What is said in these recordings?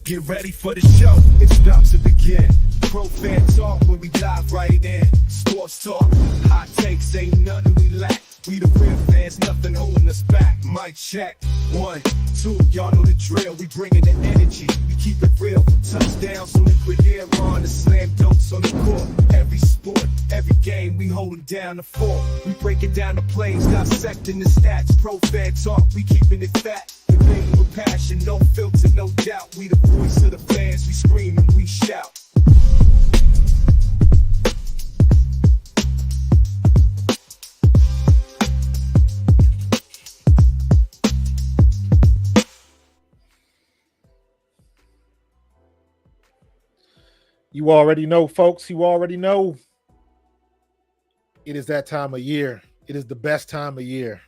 Get ready for the show, it's about to begin. Pro fan talk when we dive right in. Sports talk, hot takes, ain't nothing we lack. We the real fans, nothing holding us back. Mic check, 1, 2, y'all know the drill. We bringing the energy, we keep it real. From touchdowns to liquid air on the slam dunks on the court. Every sport, every game, we holding down the fort. We breaking down the plays, dissecting the stats. Pro fan talk, we keeping it fat. Debating with passion, no filter, no doubt. We the voice of the fans, we scream and we shout. You already know, folks. You already know. It is that time of year. It is the best time of year.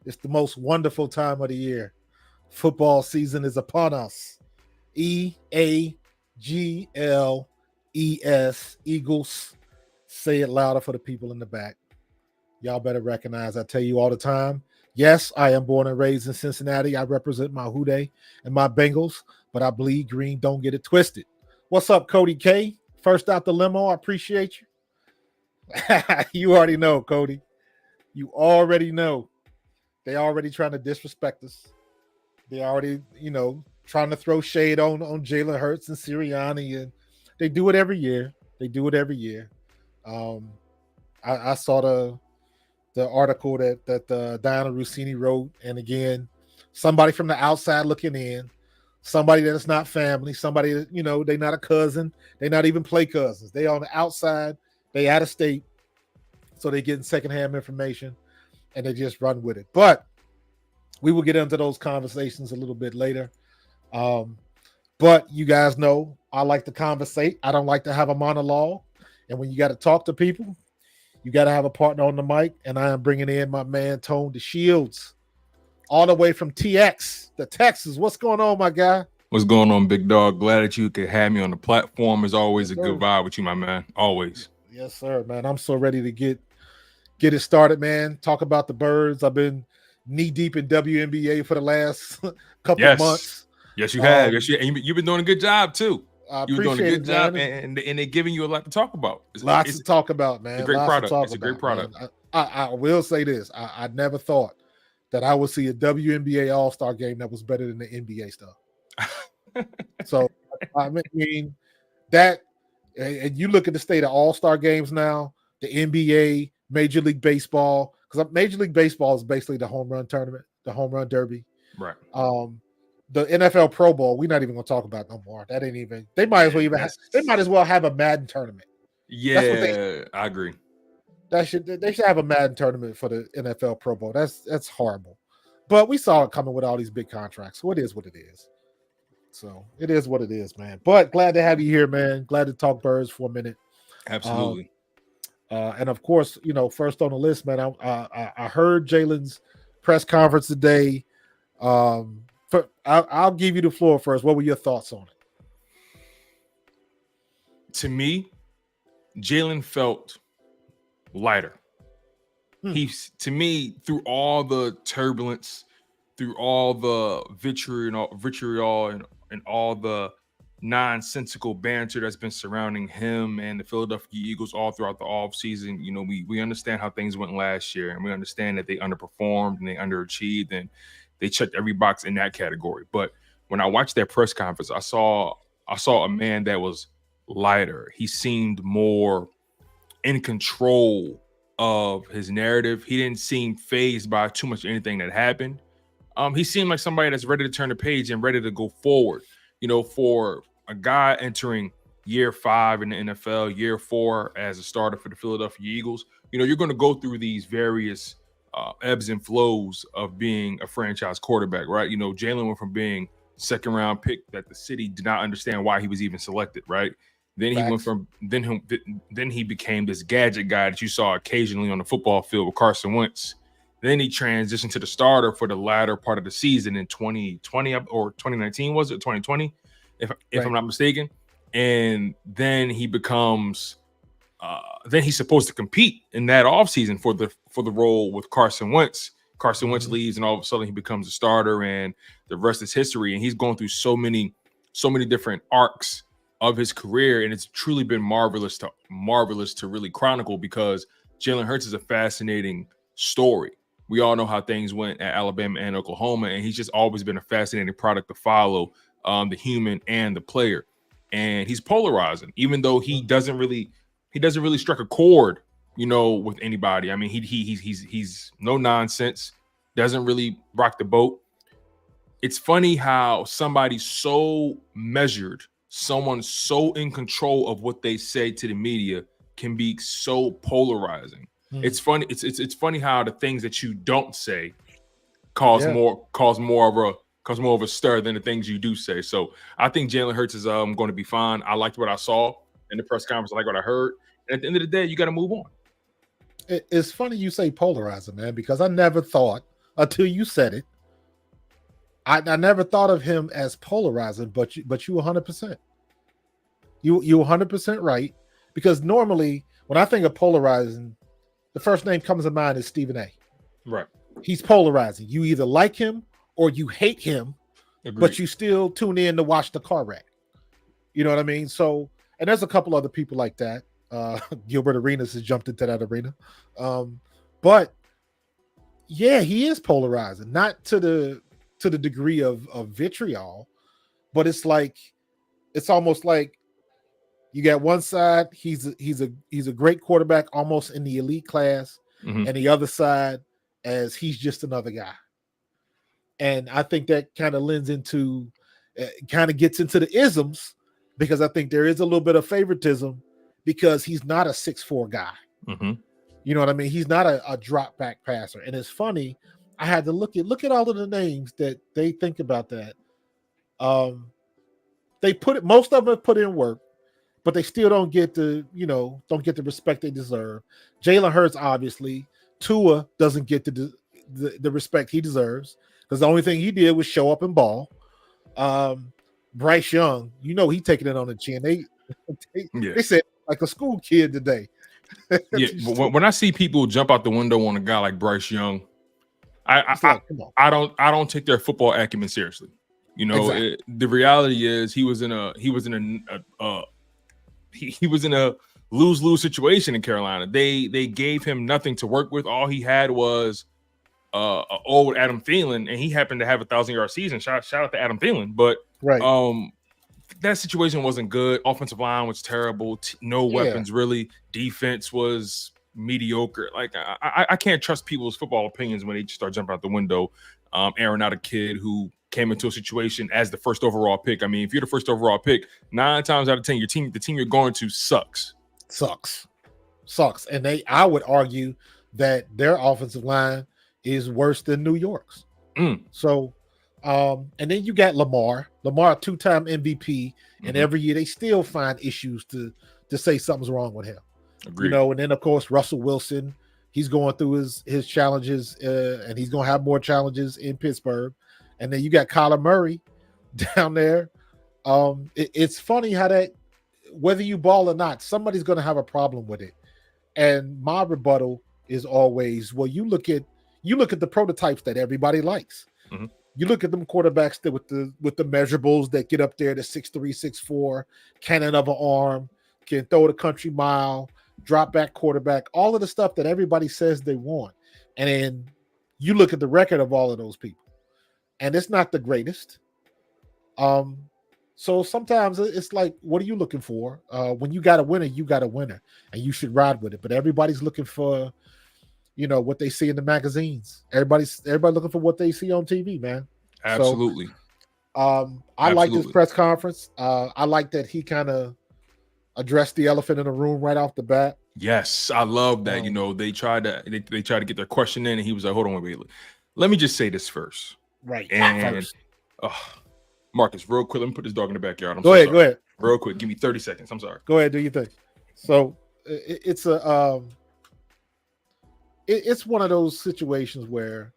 It's the most wonderful time of the year. Football season is upon us. EAGLES, Eagles. Say it louder for the people in the back. Y'all better recognize, I tell you all the time, yes, I am born and raised in Cincinnati. I represent my Houday and my Bengals, but I bleed green. Don't get it twisted. What's up, Cody K? First out the limo. I appreciate you. You already know, Cody. You already know. They already trying to disrespect us. They already, trying to throw shade on Jalen Hurts and Sirianni, and they do it every year. I saw the article that Diana Rossini wrote, and again, somebody from the outside looking in. Somebody that's not family, somebody that, they not a cousin, they not even play cousins. They on the outside, they out of state, so they getting secondhand information, and they just run with it. But we will get into those conversations a little bit later. But you guys know I like to conversate. I don't like to have a monologue. And when you got to talk to people, you got to have a partner on the mic. And I am bringing in my man, Tone DeShields, all the way from TX, the Texas. What's going on, my guy? What's going on, big dog? Glad that you could have me on the platform. It's always a good vibe with you, my man. Always. Yes, sir, man. I'm so ready to get it started, man. Talk about the Birds. I've been knee deep in WNBA for the last couple of months. Yes, you have. You've been doing a good job too. You've been doing a good job, and they're giving you a lot to talk about. Lots to talk about, man. It's a great product. It's a great product. I will say this: I never thought that I would see a WNBA All-Star game that was better than the NBA stuff. So I mean that, and you look at the state of All-Star games now, the NBA, Major League Baseball, because Major League Baseball is basically the home run tournament, the home run derby. Right. The NFL Pro Bowl, we're not even gonna talk about no more. That ain't even. They might as well have a Madden tournament. Yeah, I agree. They should have a Madden tournament for the NFL Pro Bowl. That's horrible. But we saw it coming with all these big contracts. So it is what it is. So it is what it is, man. But glad to have you here, man. Glad to talk Birds for a minute. Absolutely. And of course, first on the list, man. I heard Jalen's press conference today. I'll give you the floor first. What were your thoughts on it? To me, Jalen felt lighter. To me, through all the turbulence, through all the vitriol and all the nonsensical banter that's been surrounding him and the Philadelphia Eagles all throughout the offseason, we understand how things went last year, and we understand that they underperformed and they underachieved, and they checked every box in that category. But when I watched that press conference, I saw a man that was lighter. He seemed more in control of his narrative. He didn't seem fazed by too much anything that happened. He seemed like somebody that's ready to turn the page and ready to go forward. For a guy entering year 5 in the NFL, year 4 as a starter for the Philadelphia Eagles, you're going to go through these various ebbs and flows of being a franchise quarterback, right? Jalen went from being second round pick that the city did not understand why he was even selected, right? Then he went from then he became this gadget guy that you saw occasionally on the football field with Carson Wentz. Then he transitioned to the starter for the latter part of the season in 2020 or 2019, was it 2020, if I'm not mistaken. And then he becomes then he's supposed to compete in that offseason for the role with Carson Wentz. Carson Wentz leaves, and all of a sudden he becomes a starter, and the rest is history. And he's going through so many so many different arcs of his career, and it's truly been marvelous to really chronicle, because Jalen Hurts is a fascinating story. We all know how things went at Alabama and Oklahoma, and he's just always been a fascinating product to follow, the human and the player. And he's polarizing, even though he doesn't really strike a chord, with anybody. I mean, he's no nonsense, doesn't really rock the boat. It's funny how somebody so measured, someone so in control of what they say to the media, can be so polarizing. It's funny. It's funny how the things that you don't say cause more of a stir than the things you do say. So I think Jalen Hurts is going to be fine. I liked what I saw in the press conference. I like what I heard. And at the end of the day, you got to move on. It's funny you say polarizing, man, because I never thought until you said it. I never thought of him as polarizing, but you 100%. You 100% right, because normally when I think of polarizing, the first name comes to mind is Stephen A. Right. He's polarizing. You either like him or you hate him, Agreed. but you still tune in to watch the car wreck. You know what I mean? So, and there's a couple other people like that. Gilbert Arenas has jumped into that arena. But yeah, he is polarizing, not to the degree of vitriol, but it's almost like you got one side, he's a great quarterback, almost in the elite class, and the other side as he's just another guy. And I think that kind of gets into the isms, because I think there is a little bit of favoritism because he's not a 6'4" guy. You know what I mean? He's not a drop back passer. And it's funny, I had to look at all of the names that they think about that. Most of them have put in work, but they still don't get the respect they deserve. Jalen Hurts, obviously. Tua doesn't get the respect he deserves, because the only thing he did was show up and ball. Bryce Young, he taking it on the chin. They said like a school kid today. Yeah, but when I see people jump out the window on a guy like Bryce Young, I don't take their football acumen seriously. Exactly. The reality is he was in a lose-lose situation in Carolina. They gave him nothing to work with. All he had was old Adam Thielen, and he happened to have a 1,000-yard season. Shout out to Adam Thielen, but right. That situation wasn't good. Offensive line was terrible. No weapons really. Defense was mediocre. Like I can't trust people's football opinions when they just start jumping out the window, airing out a kid who came into a situation as the first overall pick. I mean, if you're the first overall pick, 9 times out of 10, the team you're going to sucks. And I would argue that their offensive line is worse than New York's. So, and then you got Lamar, 2-time MVP, and every year they still find issues to say something's wrong with him. Agreed. And then of course Russell Wilson, he's going through his challenges, and he's going to have more challenges in Pittsburgh. And then you got Kyler Murray down there. It's funny how that, whether you ball or not, somebody's going to have a problem with it. And my rebuttal is always, well, you look at the prototypes that everybody likes. You look at them quarterbacks that with the measurables that get up there to 6'3", 6'4", cannon of an arm, can throw the country mile, drop back quarterback, all of the stuff that everybody says they want. And then you look at the record of all of those people, and it's not the greatest. So sometimes it's like, what are you looking for? When you got a winner, you got a winner, and you should ride with it. But everybody's looking for, what they see in the magazines. Everybody looking for what they see on TV, man. Absolutely. So, I like this press conference. I like that he kind of addressed the elephant in the room right off the bat. Yes, I love that. They tried to get their question in, and he was like, "Hold on, wait. Let me just say this first." Right. And Marcus, real quick, let me put this dog in the backyard. Go ahead. Real quick, give me 30 seconds. I'm sorry. Go ahead, do your thing. So it's one of those situations where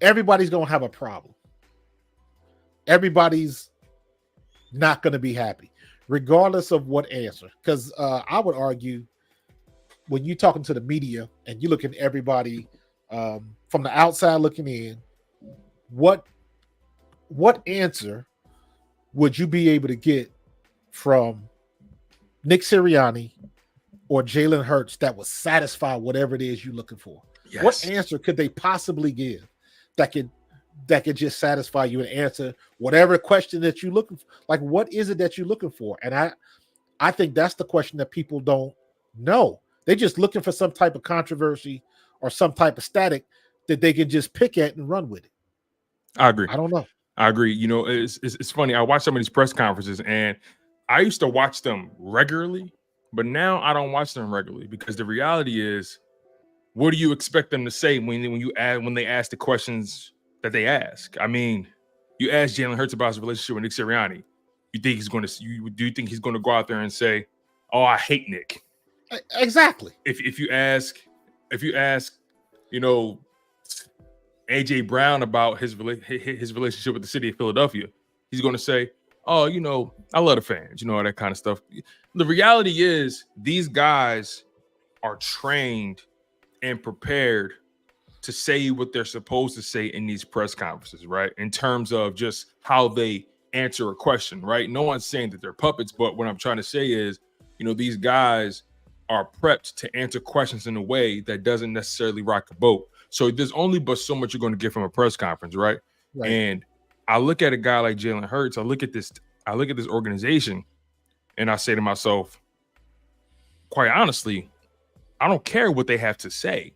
everybody's gonna have a problem. Everybody's not gonna be happy, regardless of what answer. Because I would argue, when you're talking to the media and you look at everybody from the outside looking in, what what answer would you be able to get from Nick Sirianni or Jalen Hurts that would satisfy whatever it is you're looking for? Yes. What answer could they possibly give that could just satisfy you and answer whatever question that you're looking for? Like, what is it that you're looking for? And I think that's the question that people don't know. They're just looking for some type of controversy or some type of static that they can just pick at and run with it. I agree. I don't know. I agree. You know, it's funny. I watch some of these press conferences, and I used to watch them regularly, but now I don't watch them regularly because the reality is, what do you expect them to say when they ask the questions that they ask? I mean, you ask Jalen Hurts about his relationship with Nick Sirianni. You think he's going to? Do you think he's going to go out there and say, "Oh, I hate Nick"? Exactly. If you ask, you know, AJ Brown about his relationship with the city of Philadelphia, he's going to say, "Oh, you know, I love the fans," you know, all that kind of stuff. The reality is, these guys are trained and prepared to say what they're supposed to say in these press conferences, right? In terms of just how they answer a question, right? No one's saying that they're puppets, but what I'm trying to say is, you know, these guys are prepped to answer questions in a way that doesn't necessarily rock the boat. So there's only but so much you're going to get from a press conference, right? And I look at a guy like Jalen Hurts, I look at this organization, and I say to myself, quite honestly, I don't care what they have to say.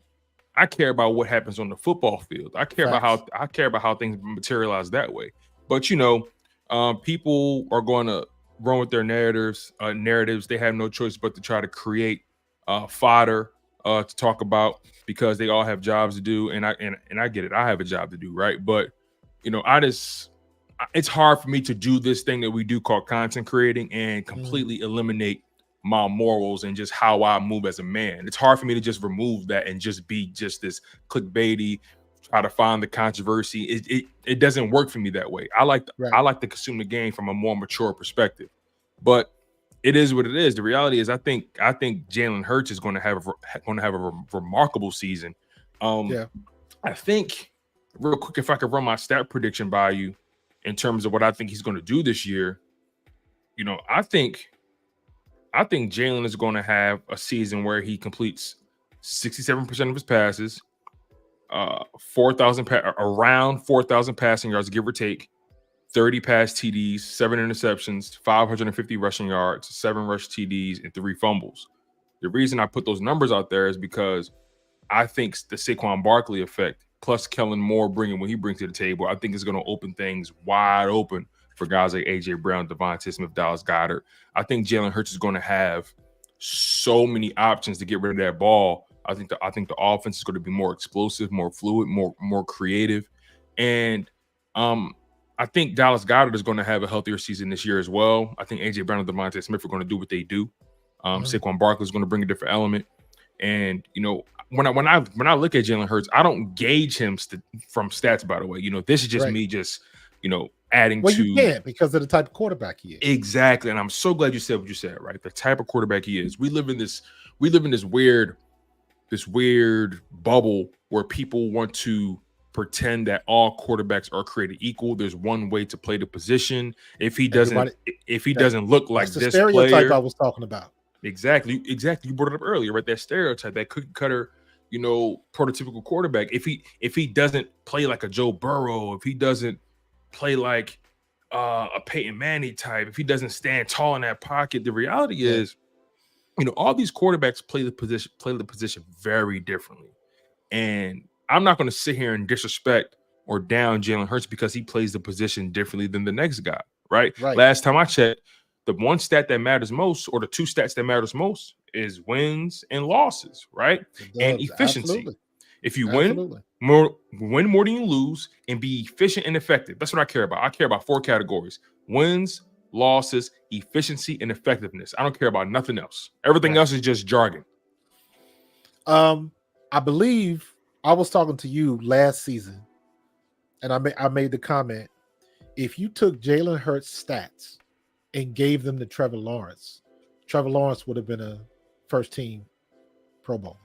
I care about what happens on the football field. I care about how things materialize that way. But you know, people are going to run with their narratives. They have no choice but to try to create fodder to talk about, because they all have jobs to do. And I get it. I have a job to do, right? But you know, it's hard for me to do this thing that we do called content creating and completely eliminate my morals and just how I move as a man. It's hard for me to just remove that and just be just this clickbaity, try to find the controversy. It doesn't work for me that way. I like to consume the game from a more mature perspective. But it is what it is. The reality is, I think Jalen Hurts is going to have a remarkable season. I think, real quick, if I could run my stat prediction by you in terms of what I think he's going to do this year, you know, I think Jalen is going to have a season where he completes 67% of his passes, around 4,000 passing yards, give or take, 30 pass TDs, 7 interceptions, 550 rushing yards, 7 rush TDs, and 3 fumbles. The reason I put those numbers out there is because I think the Saquon Barkley effect, plus Kellen Moore bringing what he brings to the table, I think is going to open things wide open for guys like AJ Brown, Devontae Smith, Dallas Goedert. I think Jalen Hurts is going to have so many options to get rid of that ball. I think the offense is going to be more explosive, more fluid, more creative, and I think Dallas Goedert is going to have a healthier season this year as well. I think AJ Brown and Devontae Smith are going to do what they do. Saquon Barkley is going to bring a different element, and you know, when I look at Jalen Hurts, I don't gauge him from stats. By the way, you know, this is just me, just you know, adding to. You can't, because of the type of quarterback he is. Exactly, and I'm so glad you said what you said. Right, the type of quarterback he is. We live in this weird bubble where people want to pretend that all quarterbacks are created equal. There's one way to play the position. If he doesn't look like the this stereotype player, I was talking about. Exactly. You brought it up earlier, right? That stereotype, that cookie cutter, you know, prototypical quarterback. If he doesn't play like a Joe Burrow, if he doesn't play like a Peyton Manning type, if he doesn't stand tall in that pocket, the reality is, you know, all these quarterbacks play the position very differently. And I'm not going to sit here and disrespect or down Jalen Hurts because he plays the position differently than the next guy, right? Last time I checked, the one stat that matters most, or the two stats that matters most, is wins and losses, right? And efficiency. Absolutely. If you win more than you lose, and be efficient and effective. That's what I care about. I care about 4 categories: wins, losses, efficiency, and effectiveness. I don't care about nothing else. Everything else is just jargon. I believe I was talking to you last season, and I made the comment, if you took Jalen Hurts' stats and gave them to Trevor Lawrence would have been a first-team Pro Bowl.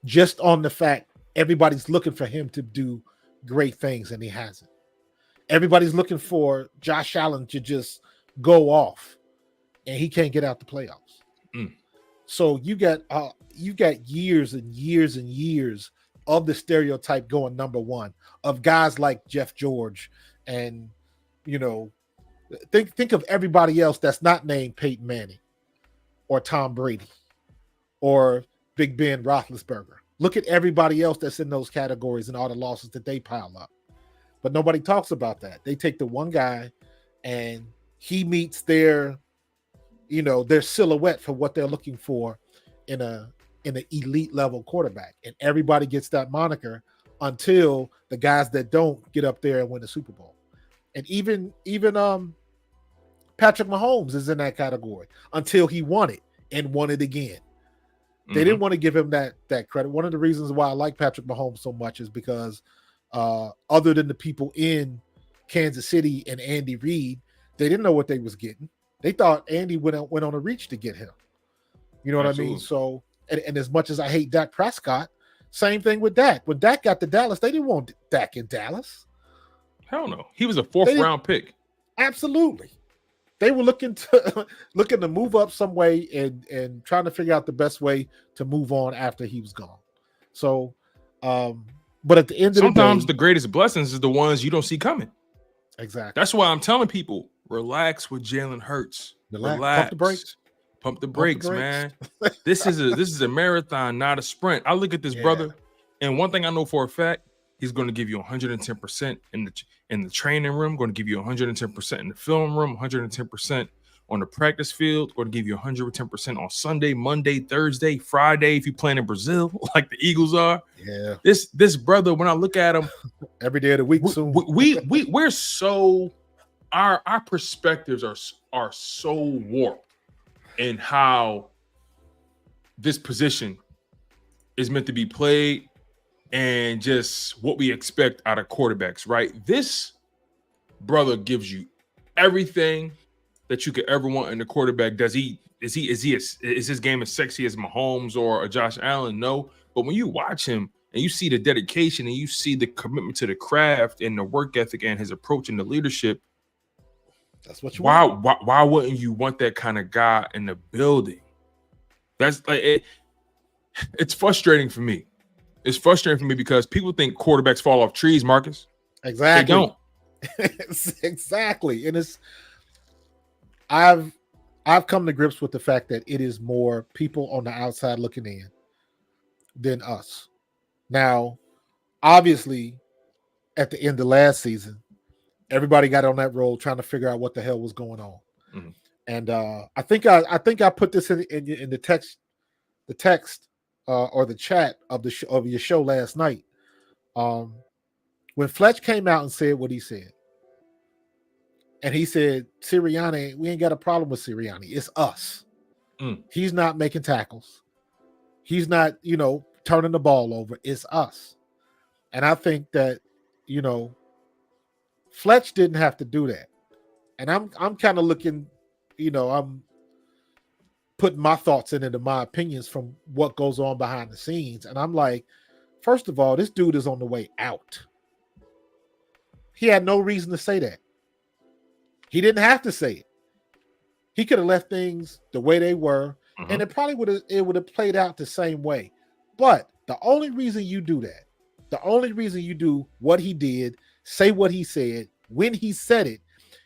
Just on the fact everybody's looking for him to do great things, and he hasn't. Everybody's looking for Josh Allen to just go off, and he can't get out the playoffs. Mm. So you got years and years and years of the stereotype going number one of guys like Jeff George, and think of everybody else that's not named Peyton Manning or Tom Brady or Big Ben Roethlisberger. Look at everybody else that's in those categories and all the losses that they pile up. But nobody talks about that. They take the one guy and he meets their silhouette for what they're looking for in an elite level quarterback. And everybody gets that moniker until the guys that don't get up there and win the Super Bowl. And even Patrick Mahomes is in that category until he won it and won it again. They didn't want to give him that credit. One of the reasons why I like Patrick Mahomes so much is because other than the people in Kansas City and Andy Reid, they didn't know what they was getting. They thought Andy went on a reach to get him. You know what I mean? So, and as much as I hate Dak Prescott, same thing with Dak. When Dak got to Dallas, they didn't want Dak in Dallas. Hell no. He was a fourth-round pick. Absolutely. They were looking to move up some way and trying to figure out the best way to move on after he was gone. So, but at the end of the day, sometimes the greatest blessings is the ones you don't see coming. Exactly. That's why I'm telling people, relax with Jalen Hurts. Relax. Pump the brakes, man. This is a marathon, not a sprint. I look at this brother, and one thing I know for a fact, he's going to give you 110% in the training room, going to give you 110% in the film room, 110% on the practice field, going to give you 110% on Sunday, Monday, Thursday, Friday, if you're playing in Brazil, like the Eagles are. Yeah. This brother, when I look at him, every day of the week, we're so our perspectives are so warped in how this position is meant to be played and just what we expect out of quarterbacks, right? This brother gives you everything that you could ever want in a quarterback. Is his game as sexy as Mahomes or a Josh Allen? No. But when you watch him and you see the dedication and you see the commitment to the craft and the work ethic and his approach and the leadership, that's what you want. Why wouldn't you want that kind of guy in the building? That's like it's frustrating for me. It's frustrating for me because people think quarterbacks fall off trees, Marcus. Exactly. They don't. Exactly. And I've come to grips with the fact that it is more people on the outside looking in than us. Now, obviously, at the end of last season, everybody got on that roll trying to figure out what the hell was going on. Mm-hmm. And I think I put this in the text or the chat of your show last night. When Fletch came out and said what he said, and he said, Sirianni, we ain't got a problem with Sirianni. It's us. He's not making tackles. He's not, turning the ball over. It's us. And I think that, Fletch didn't have to do that. And I'm kind of looking, I'm putting my thoughts into my opinions from what goes on behind the scenes. And I'm like, first of all, this dude is on the way out. He had no reason to say that. He didn't have to say it. He could have left things the way they were, and it probably would have played out the same way. But the only reason you do that, the only reason you do what he did, say what he said, when he said it,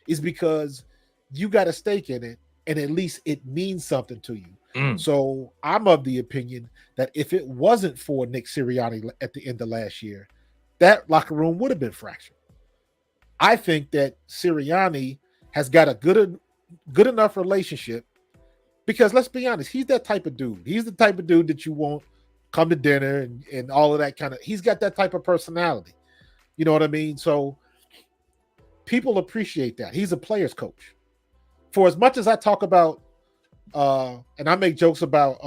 is because you got a stake in it, and at least it means something to you. So I'm of the opinion that if it wasn't for Nick Sirianni at the end of last year, that locker room would have been fractured. I think that Sirianni has got a good enough relationship, because let's be honest, he's that type of dude. He's the type of dude that you want come to dinner and all of that kind of, he's got that type of personality. You know what I mean? So people appreciate that. He's a player's coach. For as much as I talk about, and I make jokes about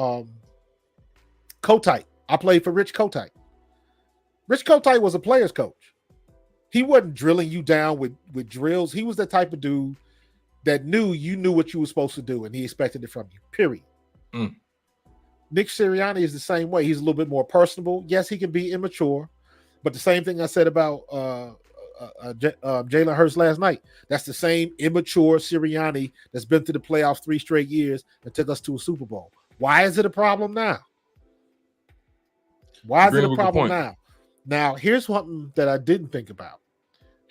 Kotite. I played for Rich Kotite. Rich Kotite was a player's coach. He wasn't drilling you down with drills. He was the type of dude that you knew what you were supposed to do, and he expected it from you, period. Nick Sirianni is the same way. He's a little bit more personable. Yes, he can be immature, but the same thing I said about Jalen Hurts last night. That's the same immature Sirianni that's been to the playoffs 3 straight years and took us to a Super Bowl. Why is it a problem now? Why is it a problem now? Now, here's something that I didn't think about.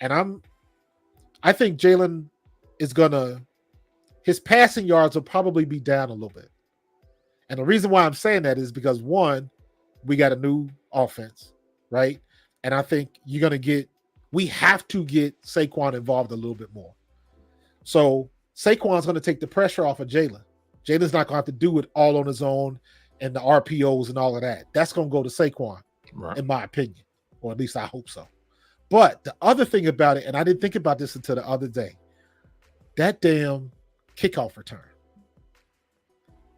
And I think Jalen is his passing yards will probably be down a little bit. And the reason why I'm saying that is because, one, we got a new offense, right? And I think we have to get Saquon involved a little bit more. So Saquon's going to take the pressure off of Jalen. Jalen's not going to have to do it all on his own and the RPOs and all of that. That's going to go to Saquon, right, in my opinion, or at least I hope so. But the other thing about it, and I didn't think about this until the other day, that damn kickoff return.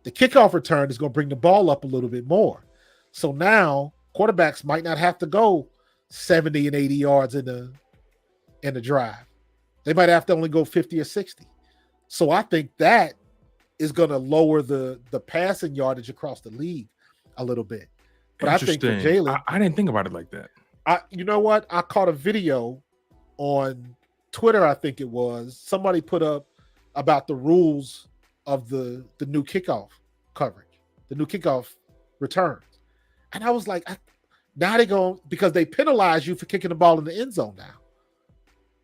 The kickoff return is going to bring the ball up a little bit more. So now quarterbacks might not have to go 70 and 80 yards in the drive. They might have to only go 50 or 60. So I think that is going to lower the passing yardage across the league a little bit. But I think for Jalen, I didn't think about it like that. You know what? I caught a video on Twitter, I think it was. Somebody put up about the rules of the new kickoff coverage, the new kickoff returns. And I was like, now they go, because they penalize you for kicking the ball in the end zone now.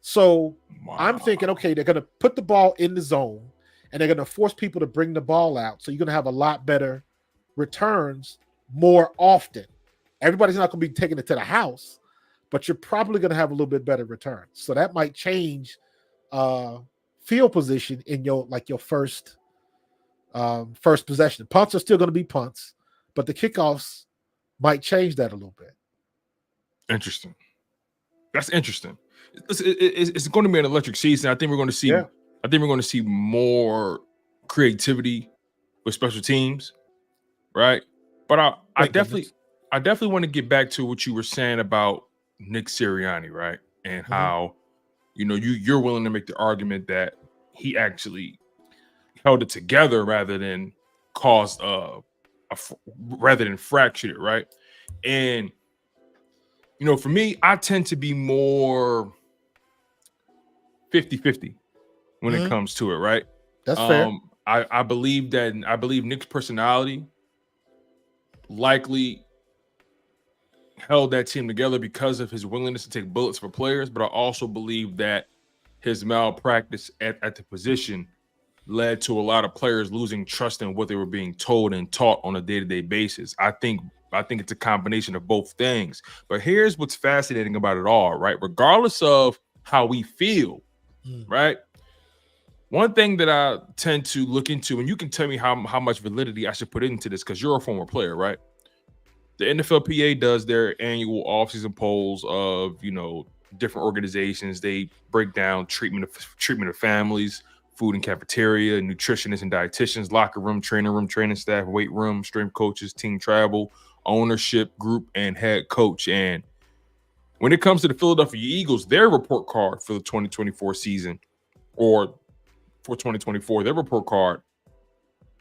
So wow. I'm thinking, okay, they're going to put the ball in the zone and they're going to force people to bring the ball out. So you're going to have a lot better returns more often. Everybody's not going to be taking it to the house, but you're probably going to have a little bit better returns. So that might change field position in your first possession. Punts are still going to be punts, but the kickoffs might change that a little bit. Interesting. That's interesting. It's going to be an electric season. I think we're going to see. Yeah. I think we're going to see more creativity with special teams, right? But I definitely want to get back to what you were saying about Nick Sirianni, right? And how you're willing to make the argument that he actually held it together rather than caused rather than fractured it, right? And for me, I tend to be more 50-50 when it comes to it, right? That's fair. I believe Nick's personality likely held that team together because of his willingness to take bullets for players, but I also believe that his malpractice at the position led to a lot of players losing trust in what they were being told and taught on a day-to-day basis. I think it's a combination of both things. But here's what's fascinating about it all, right? Regardless of how we feel, right? One thing that I tend to look into, and you can tell me how much validity I should put into this because you're a former player, right? The NFLPA does their annual offseason polls of, different organizations. They break down treatment of families, food and cafeteria, nutritionists and dietitians, locker room, training staff, weight room, strength coaches, team travel, ownership group, and head coach. And when it comes to the Philadelphia Eagles, their report card for the 2024 season, or for 2024, their report card,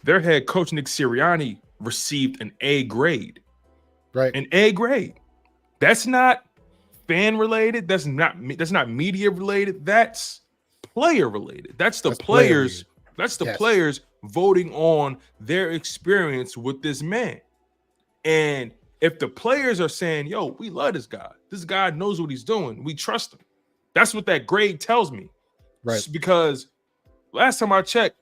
their head coach, Nick Sirianni, received an A grade. Right. An A grade. That's not fan related. That's not media related. That's player related. That's the players. That's the players voting on their experience with this man. And if the players are saying, yo, we love this guy knows what he's doing, we trust him, that's what that grade tells me. Right. Because last time I checked,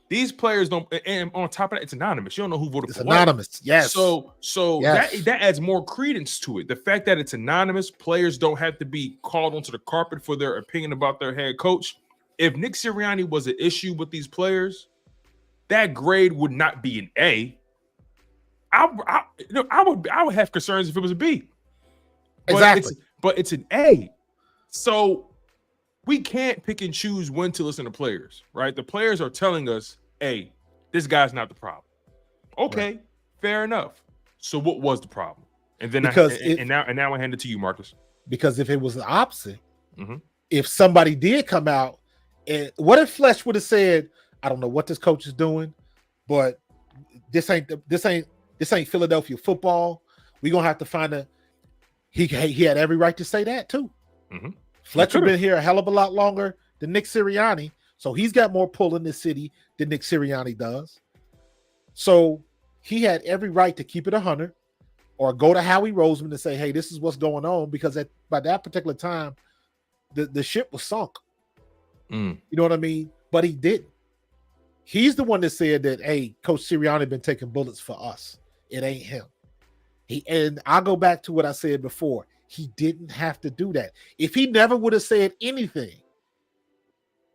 these players don't, and on top of that, it's anonymous. You don't know who voted for what. It's anonymous, yes. So yes. That adds more credence to it. The fact that it's anonymous, players don't have to be called onto the carpet for their opinion about their head coach. If Nick Sirianni was an issue with these players, that grade would not be an A. I would have concerns if it was a B. Exactly. But it's an A. So we can't pick and choose when to listen to players, right? The players are telling us, hey, this guy's not the problem. Okay, right. Fair enough. So what was the problem? And then now I hand it to you, Marcus. Because if it was the opposite, if somebody did come out, and what if Flesh would have said, I don't know what this coach is doing, but this ain't Philadelphia football. We're gonna have to find he had every right to say that too. Fletcher could've. been here a hell of a lot longer than Nick Sirianni, so he's got more pull in this city than Nick Sirianni does. So he had every right to keep it 100 or go to Howie Roseman and say, hey, this is what's going on, because by that particular time, the ship was sunk. Mm. You know what I mean? But he didn't. He's the one that said that, hey, Coach Sirianni been taking bullets for us. It ain't him. And I'll go back to what I said before. He didn't have to do that. If he never would have said anything,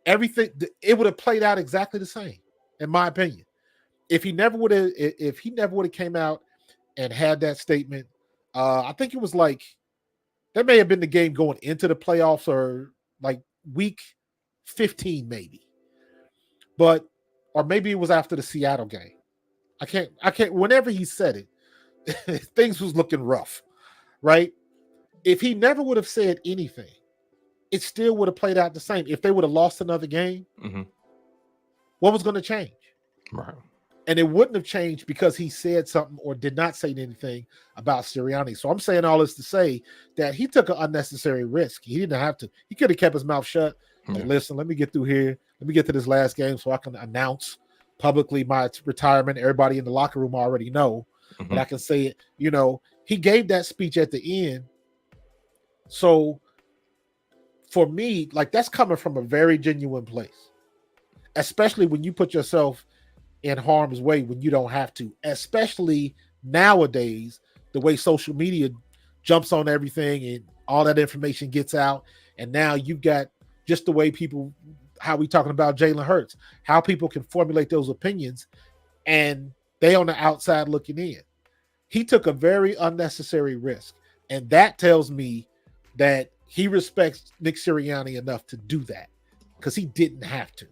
it would have played out exactly the same, in my opinion. If he never would have came out and had that statement, I think it was like that may have been the game going into the playoffs, or like week 15 maybe. Or maybe it was after the Seattle game. I can't whenever he said it, things was looking rough, right? If he never would have said anything, it still would have played out the same. If they would have lost another game, what was going to change? Right. And it wouldn't have changed because he said something or did not say anything about Sirianni. So I'm saying all this to say that he took an unnecessary risk. He didn't have to. He could have kept his mouth shut. Like, listen, let me get through here. Let me get to this last game so I can announce publicly my retirement. Everybody in the locker room already know, but I can say it. You know, he gave that speech at the end. So for me, like, that's coming from a very genuine place, especially when you put yourself in harm's way when you don't have to, especially nowadays, the way social media jumps on everything and all that information gets out. And now you've got just the way people, how we talking about Jalen Hurts, how people can formulate those opinions and they on the outside looking in. He took a very unnecessary risk. And that tells me that he respects Nick Sirianni enough to do that, because he didn't have to.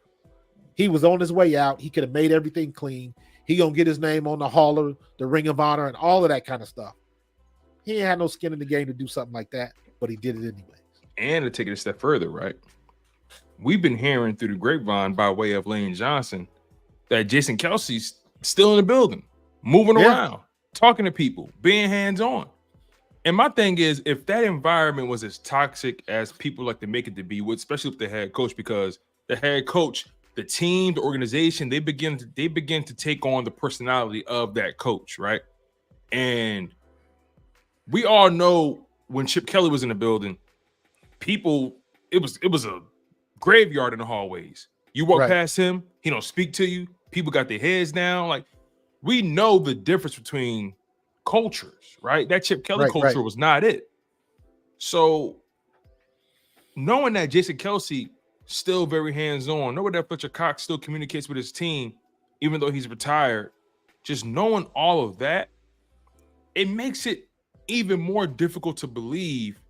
He was on his way out. He could have made everything clean. He gonna get his name on the Hall of the Ring of Honor and all of that kind of stuff. He ain't had no skin in the game to do something like that, but he did it anyway. And to take it a step further, right? We've been hearing through the grapevine by way of Lane Johnson that Jason Kelsey's still in the building, moving around, talking to people, being hands-on. And my thing is, if that environment was as toxic as people like to make it to be, especially with the head coach, because the head coach, the team, the organization, they begin to take on the personality of that coach, right? And we all know when Chip Kelly was in the building, people, it was a graveyard in the hallways. You walk past him, he don't speak to you. People got their heads down. Like, we know the difference between cultures, right? That Chip Kelly culture was not it. So knowing that Jason Kelsey still very hands-on, knowing that Fletcher Cox still communicates with his team, even though he's retired, just knowing all of that, it makes it even more difficult to believe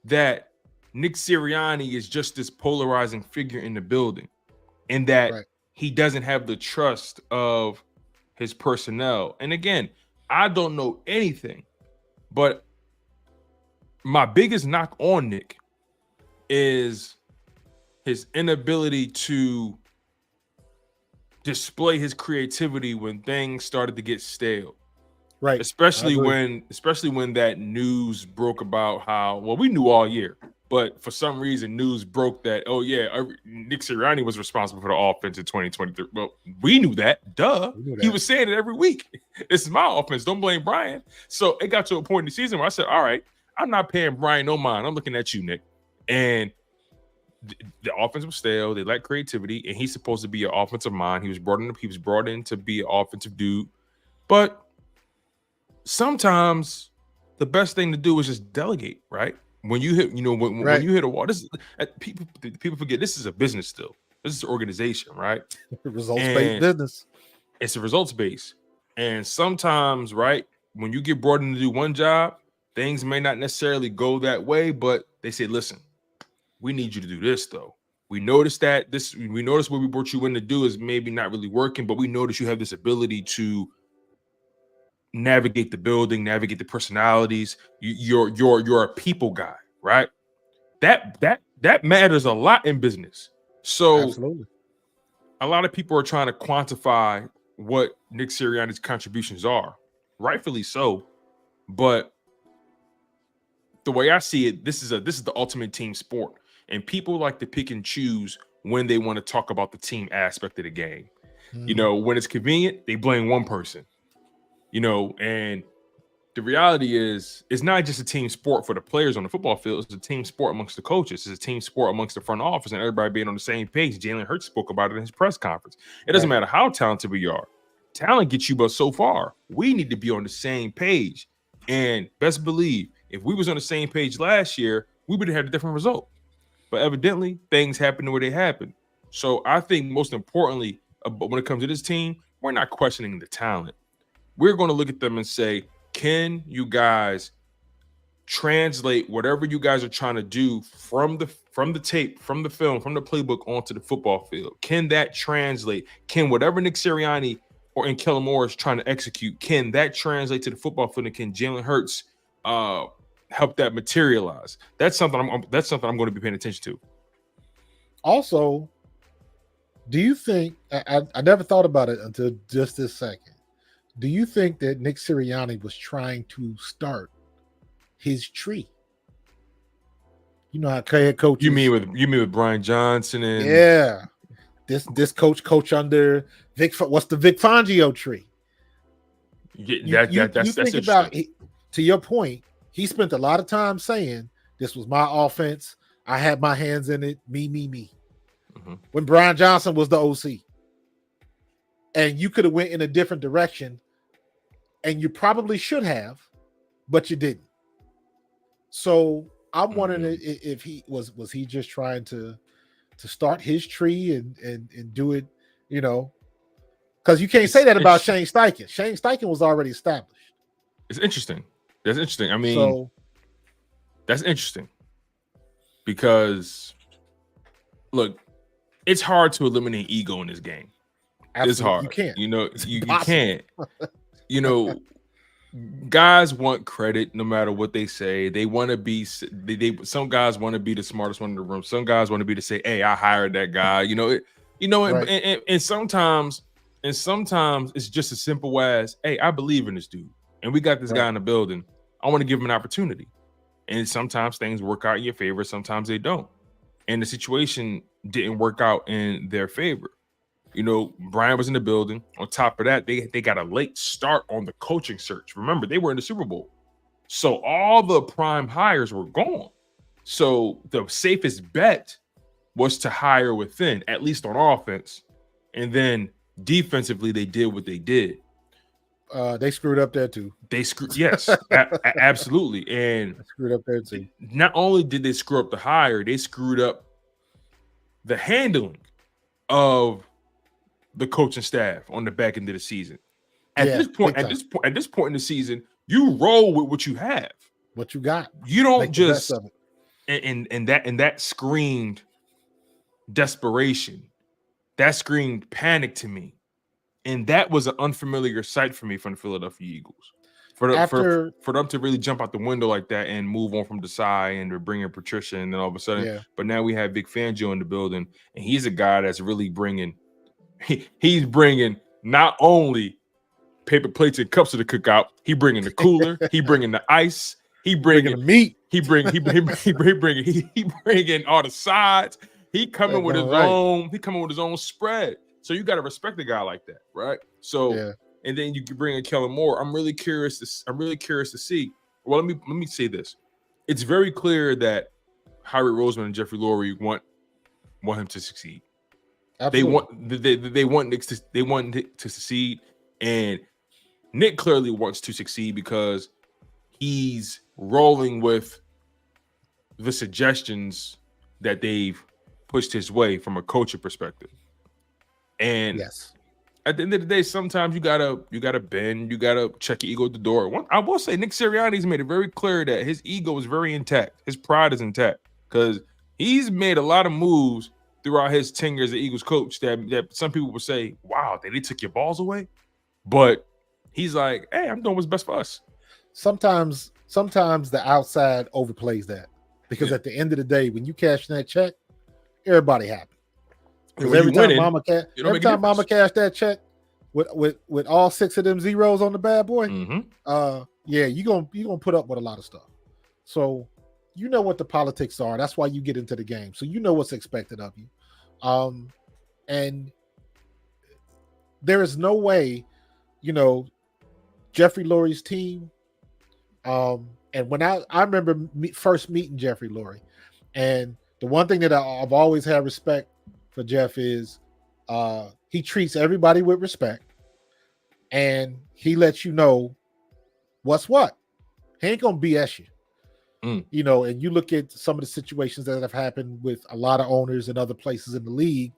that Nick Sirianni is just this polarizing figure in the building, and that he doesn't have the trust of his personnel. And again, I don't know anything, but my biggest knock on Nick is his inability to display his creativity when things started to get stale. Right. Especially when that news broke about how, well, we knew all year, but for some reason news broke that, oh yeah, Nick Sirianni was responsible for the offense in 2023. Well, we knew that. Duh. He was saying it every week. This is my offense. Don't blame Brian. So it got to a point in the season where I said, all right, I'm not paying Brian no mind. I'm looking at you, Nick. And the offense was stale. They lacked creativity, and he's supposed to be an offensive mind. He was brought in to be an offensive dude. But sometimes the best thing to do is just delegate, right? When you hit, when you hit a wall, this is, people forget this is a business still. This is an organization, right? Results-based business. It's a results-based. And sometimes, right, when you get brought in to do one job, things may not necessarily go that way, but they say, listen, we need you to do this, though. We noticed what we brought you in to do is maybe not really working, but we notice you have this ability to navigate the building, navigate the personalities. You're a people guy, right? That matters a lot in business. So absolutely, a lot of people are trying to quantify what Nick Sirianni's contributions are, rightfully so. But the way I see it, this is the ultimate team sport, and people like to pick and choose when they want to talk about the team aspect of the game. You know, when it's convenient, they blame one person. You know, and the reality is, it's not just a team sport for the players on the football field. It's a team sport amongst the coaches. It's a team sport amongst the front office and everybody being on the same page. Jalen Hurts spoke about it in his press conference. It doesn't matter how talented we are. Talent gets you but so far. We need to be on the same page. And best believe, if we was on the same page last year, we would have had a different result. But evidently, things happen the way they happen. So I think most importantly, when it comes to this team, we're not questioning the talent. We're going to look at them and say, can you guys translate whatever you guys are trying to do from the tape, from the film, from the playbook onto the football field? Can that translate? Can whatever Nick Sirianni and Kellen Moore is trying to execute, can that translate to the football field? And can Jalen Hurts help that materialize? That's something I'm going to be paying attention to. Also, do you think I never thought about it until just this second? Do you think that Nick Sirianni was trying to start his tree? You know how head coaches. You mean with Brian Johnson and this coach under Vic? What's the Vic Fangio tree? That's think about to your point. He spent a lot of time saying this was my offense. I had my hands in it. Me. Mm-hmm. When Brian Johnson was the OC, and you could have went in a different direction, and you probably should have, but you didn't. So I'm wondering if he was he just trying to start his tree and do it, you know, because you can't say that about Shane Steichen. Shane Steichen was already established. It's interesting. That's interesting. I mean, that's interesting because look, it's hard to eliminate ego in this game. Absolutely. It's hard. You can't. You know, you can't. You know, guys want credit no matter what they say. They want to be. Some guys want to be the smartest one in the room. Some guys want to be to say, "Hey, I hired that guy." You know, right. and sometimes it's just as simple as, "Hey, I believe in this dude, and we got this guy in the building. I want to give him an opportunity." And sometimes things work out in your favor. Sometimes they don't. And the situation didn't work out in their favor. You know, Brian was in the building. On top of that, they got a late start on the coaching search. Remember, they were in the Super Bowl. So all the prime hires were gone. So the safest bet was to hire within, at least on offense. And then defensively, they did what they did. They screwed up there too. Yes, absolutely. And they screwed up there too. Not only did they screw up the hire, they screwed up the handling of the coaching staff on the back end of the season. At this point in the season, you roll with what you have, what you got. You don't just and that screamed desperation. That screamed panic to me. And that was an unfamiliar sight for me from the Philadelphia Eagles. For them to really jump out the window like that and move on from Desai and to bring in Patricia, and then all of a sudden, but now we have Vic Fangio in the building, and he's a guy that's really bringing. He's bringing not only paper plates and cups to the cookout. He bringing the cooler. He bringing the ice. He bringing the meat. He bringing all the sides. He coming with his own. He coming with his own spread. So you got to respect a guy like that, right? So, and then you can bring in Kellen Moore. I'm really curious to see. Well, let me say this. It's very clear that Howie Roseman and Jeffrey Lurie want him to succeed. Absolutely. They want Nick to succeed, and Nick clearly wants to succeed because he's rolling with the suggestions that they've pushed his way from a coaching perspective. And at the end of the day, sometimes you gotta bend, you gotta check your ego at the door. I will say Nick Sirianni's made it very clear that his ego is very intact, his pride is intact, because he's made a lot of moves throughout his tenure as the Eagles coach that some people would say, "Wow, they took your balls away," but he's like, "Hey, I'm doing what's best for us." Sometimes the outside overplays that, because at the end of the day, when you cash that check, everybody happy. Every time Mama cashed that check with all 6 of them zeros on the bad boy, you're gonna put up with a lot of stuff. So you know what the politics are. That's why you get into the game. So you know what's expected of you. And there is no way, Jeffrey Lurie's team. And when I remember first meeting Jeffrey Lurie, and the one thing that I've always had respect for Jeff is he treats everybody with respect, and he lets you know what's what. He ain't gonna BS you. And you look at some of the situations that have happened with a lot of owners and other places in the league,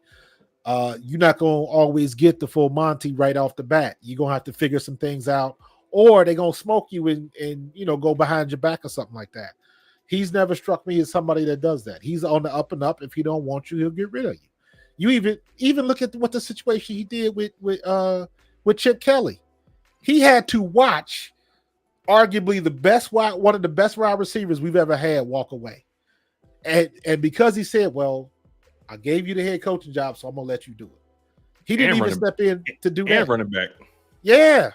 you're not going to always get the full Monty right off the bat. You're going to have to figure some things out, or they're going to smoke you and go behind your back or something like that. He's never struck me as somebody that does that. He's on the up and up. If he don't want you, he'll get rid of you. You even look at what the situation he did with Chip Kelly. He had to watch arguably one of the best wide receivers we've ever had walk away. And because he said, well, I gave you the head coaching job, so I'm going to let you do it. He didn't even step in to do that. And running back. Yeah.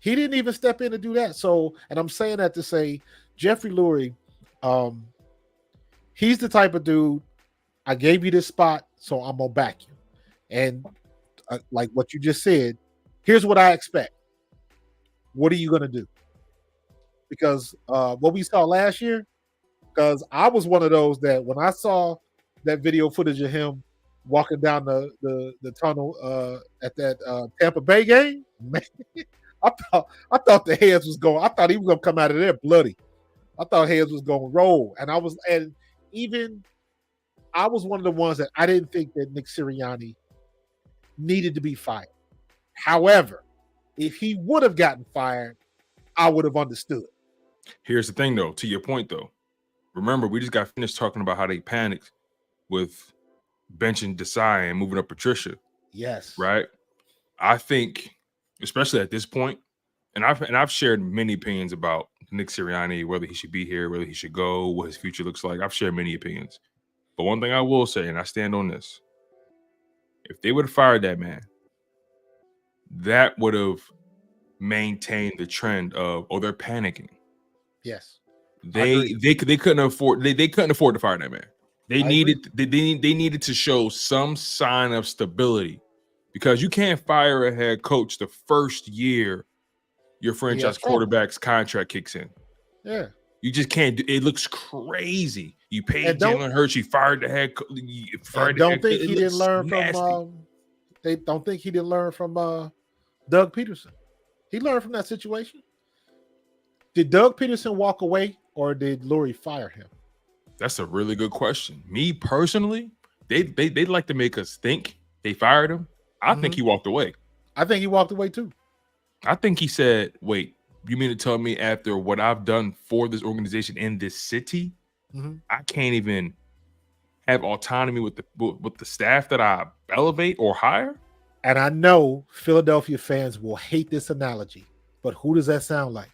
He didn't even step in to do that. So, and I'm saying that to say, Jeffrey Lurie, he's the type of dude, I gave you this spot, so I'm going to back you. And like what you just said, here's what I expect. What are you going to do? Because what we saw last year, because I was one of those that when I saw that video footage of him walking down the tunnel at that Tampa Bay game, man, I thought the heads was going. I thought he was going to come out of there bloody. I thought heads was going to roll, and I was one of the ones that I didn't think that Nick Sirianni needed to be fired. However, if he would have gotten fired, I would have understood. Here's the thing, though. To your point, though, remember we just got finished talking about how they panicked with benching Desai and moving up Patricia. Yes. Right. I think, especially at this point, and I've shared many opinions about Nick Sirianni, whether he should be here, whether he should go, what his future looks like. I've shared many opinions. But one thing I will say, and I stand on this, if they would have fired that man, that would have maintained the trend of, they're panicking. Yes. They couldn't afford they couldn't afford to fire that man. They needed to show some sign of stability, because you can't fire a head coach the first year your franchise quarterback's contract kicks in. Yeah. You just can't. It looks crazy. You paid Jalen Hurts. You fired the head coach. Don't think he didn't learn from. They don't think he didn't learn from Doug Peterson. He learned from that situation. Did Doug Peterson walk away, or did Lurie fire him? That's a really good question. Me personally, they'd like to make us think they fired him. I think he walked away. I think he walked away too. I think he said, wait, you mean to tell me after what I've done for this organization in this city, I can't even have autonomy with the staff that I elevate or hire? And I know Philadelphia fans will hate this analogy, but who does that sound like?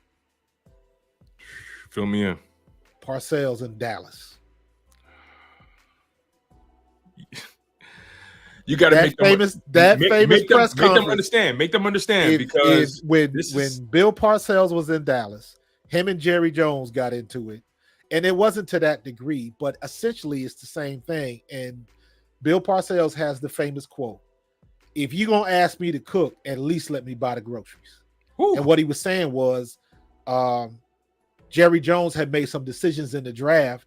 Fill me in. Parcells in Dallas. You got to make famous press conference. Make them understand because when Bill Parcells was in Dallas, him and Jerry Jones got into it, and it wasn't to that degree, but essentially it's the same thing. And Bill Parcells has the famous quote: "If you're gonna ask me to cook, at least let me buy the groceries." Ooh. And what he was saying was, Jerry Jones had made some decisions in the draft,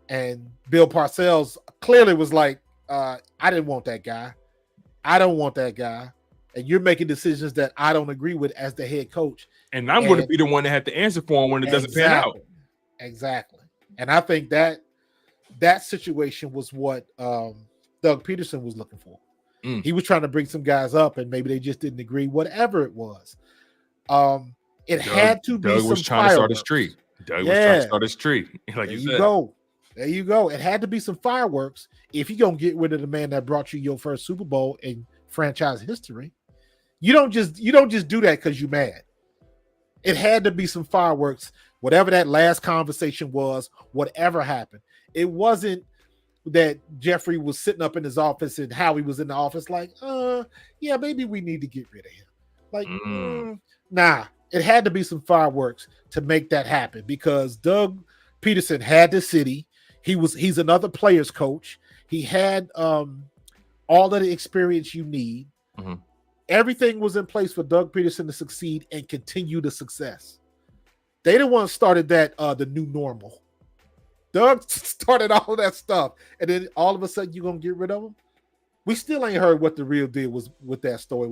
and Bill Parcells clearly was like, I didn't want that guy. I don't want that guy. And you're making decisions that I don't agree with as the head coach. And I'm going to be the one that had to answer for him when it doesn't pan out. Exactly. And I think that situation was what Doug Peterson was looking for. He was trying to bring some guys up, and maybe they just didn't agree, whatever it was. Had to be Doug was trying to start a streak. Doug was trying to start a streak. Like there you go. There you go. It had to be some fireworks if you're gonna get rid of the man that brought you your first Super Bowl in franchise history. You don't just do that because you're mad. It had to be some fireworks, whatever that last conversation was, whatever happened. It wasn't that Jeffrey was sitting up in his office and Howie was in the office like, yeah, maybe we need to get rid of him. Like, nah, it had to be some fireworks to make that happen, because Doug Peterson had the city. He's another player's coach. He had all of the experience you need. Mhm. Everything was in place for Doug Peterson to succeed and continue the success. They didn't want to started that the new normal. Doug started all that stuff, and then all of a sudden you're gonna get rid of him. We still ain't heard what the real deal was with that story.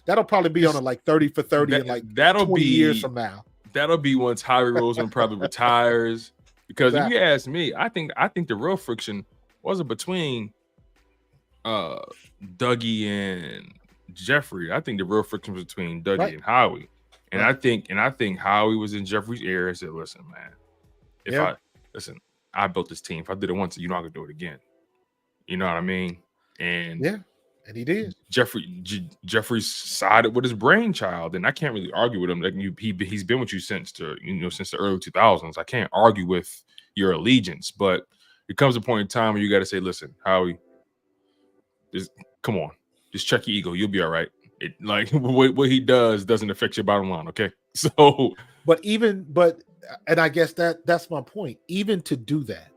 That'll probably be on a like 30 for 30 in like that'll 20 be years from now. That'll be once Howie Roseman probably retires. Because if you ask me, I think the real friction wasn't between Dougie and Jeffrey. I think the real friction was between Dougie and Howie. And I think Howie was in Jeffrey's ear and said, "Listen, man, I built this team. If I did it once, you know I could do it again." You know what I mean? And and he did. Jeffrey sided with his brainchild, and I can't really argue with him. Like he's been with you since the early 2000s. I can't argue with your allegiance, but it comes a point in time where you got to say, "Listen, Howie, just come on, just check your ego. You'll be all right." It like what he doesn't affect your bottom line, okay? So, and I guess that's my point. Even to do that,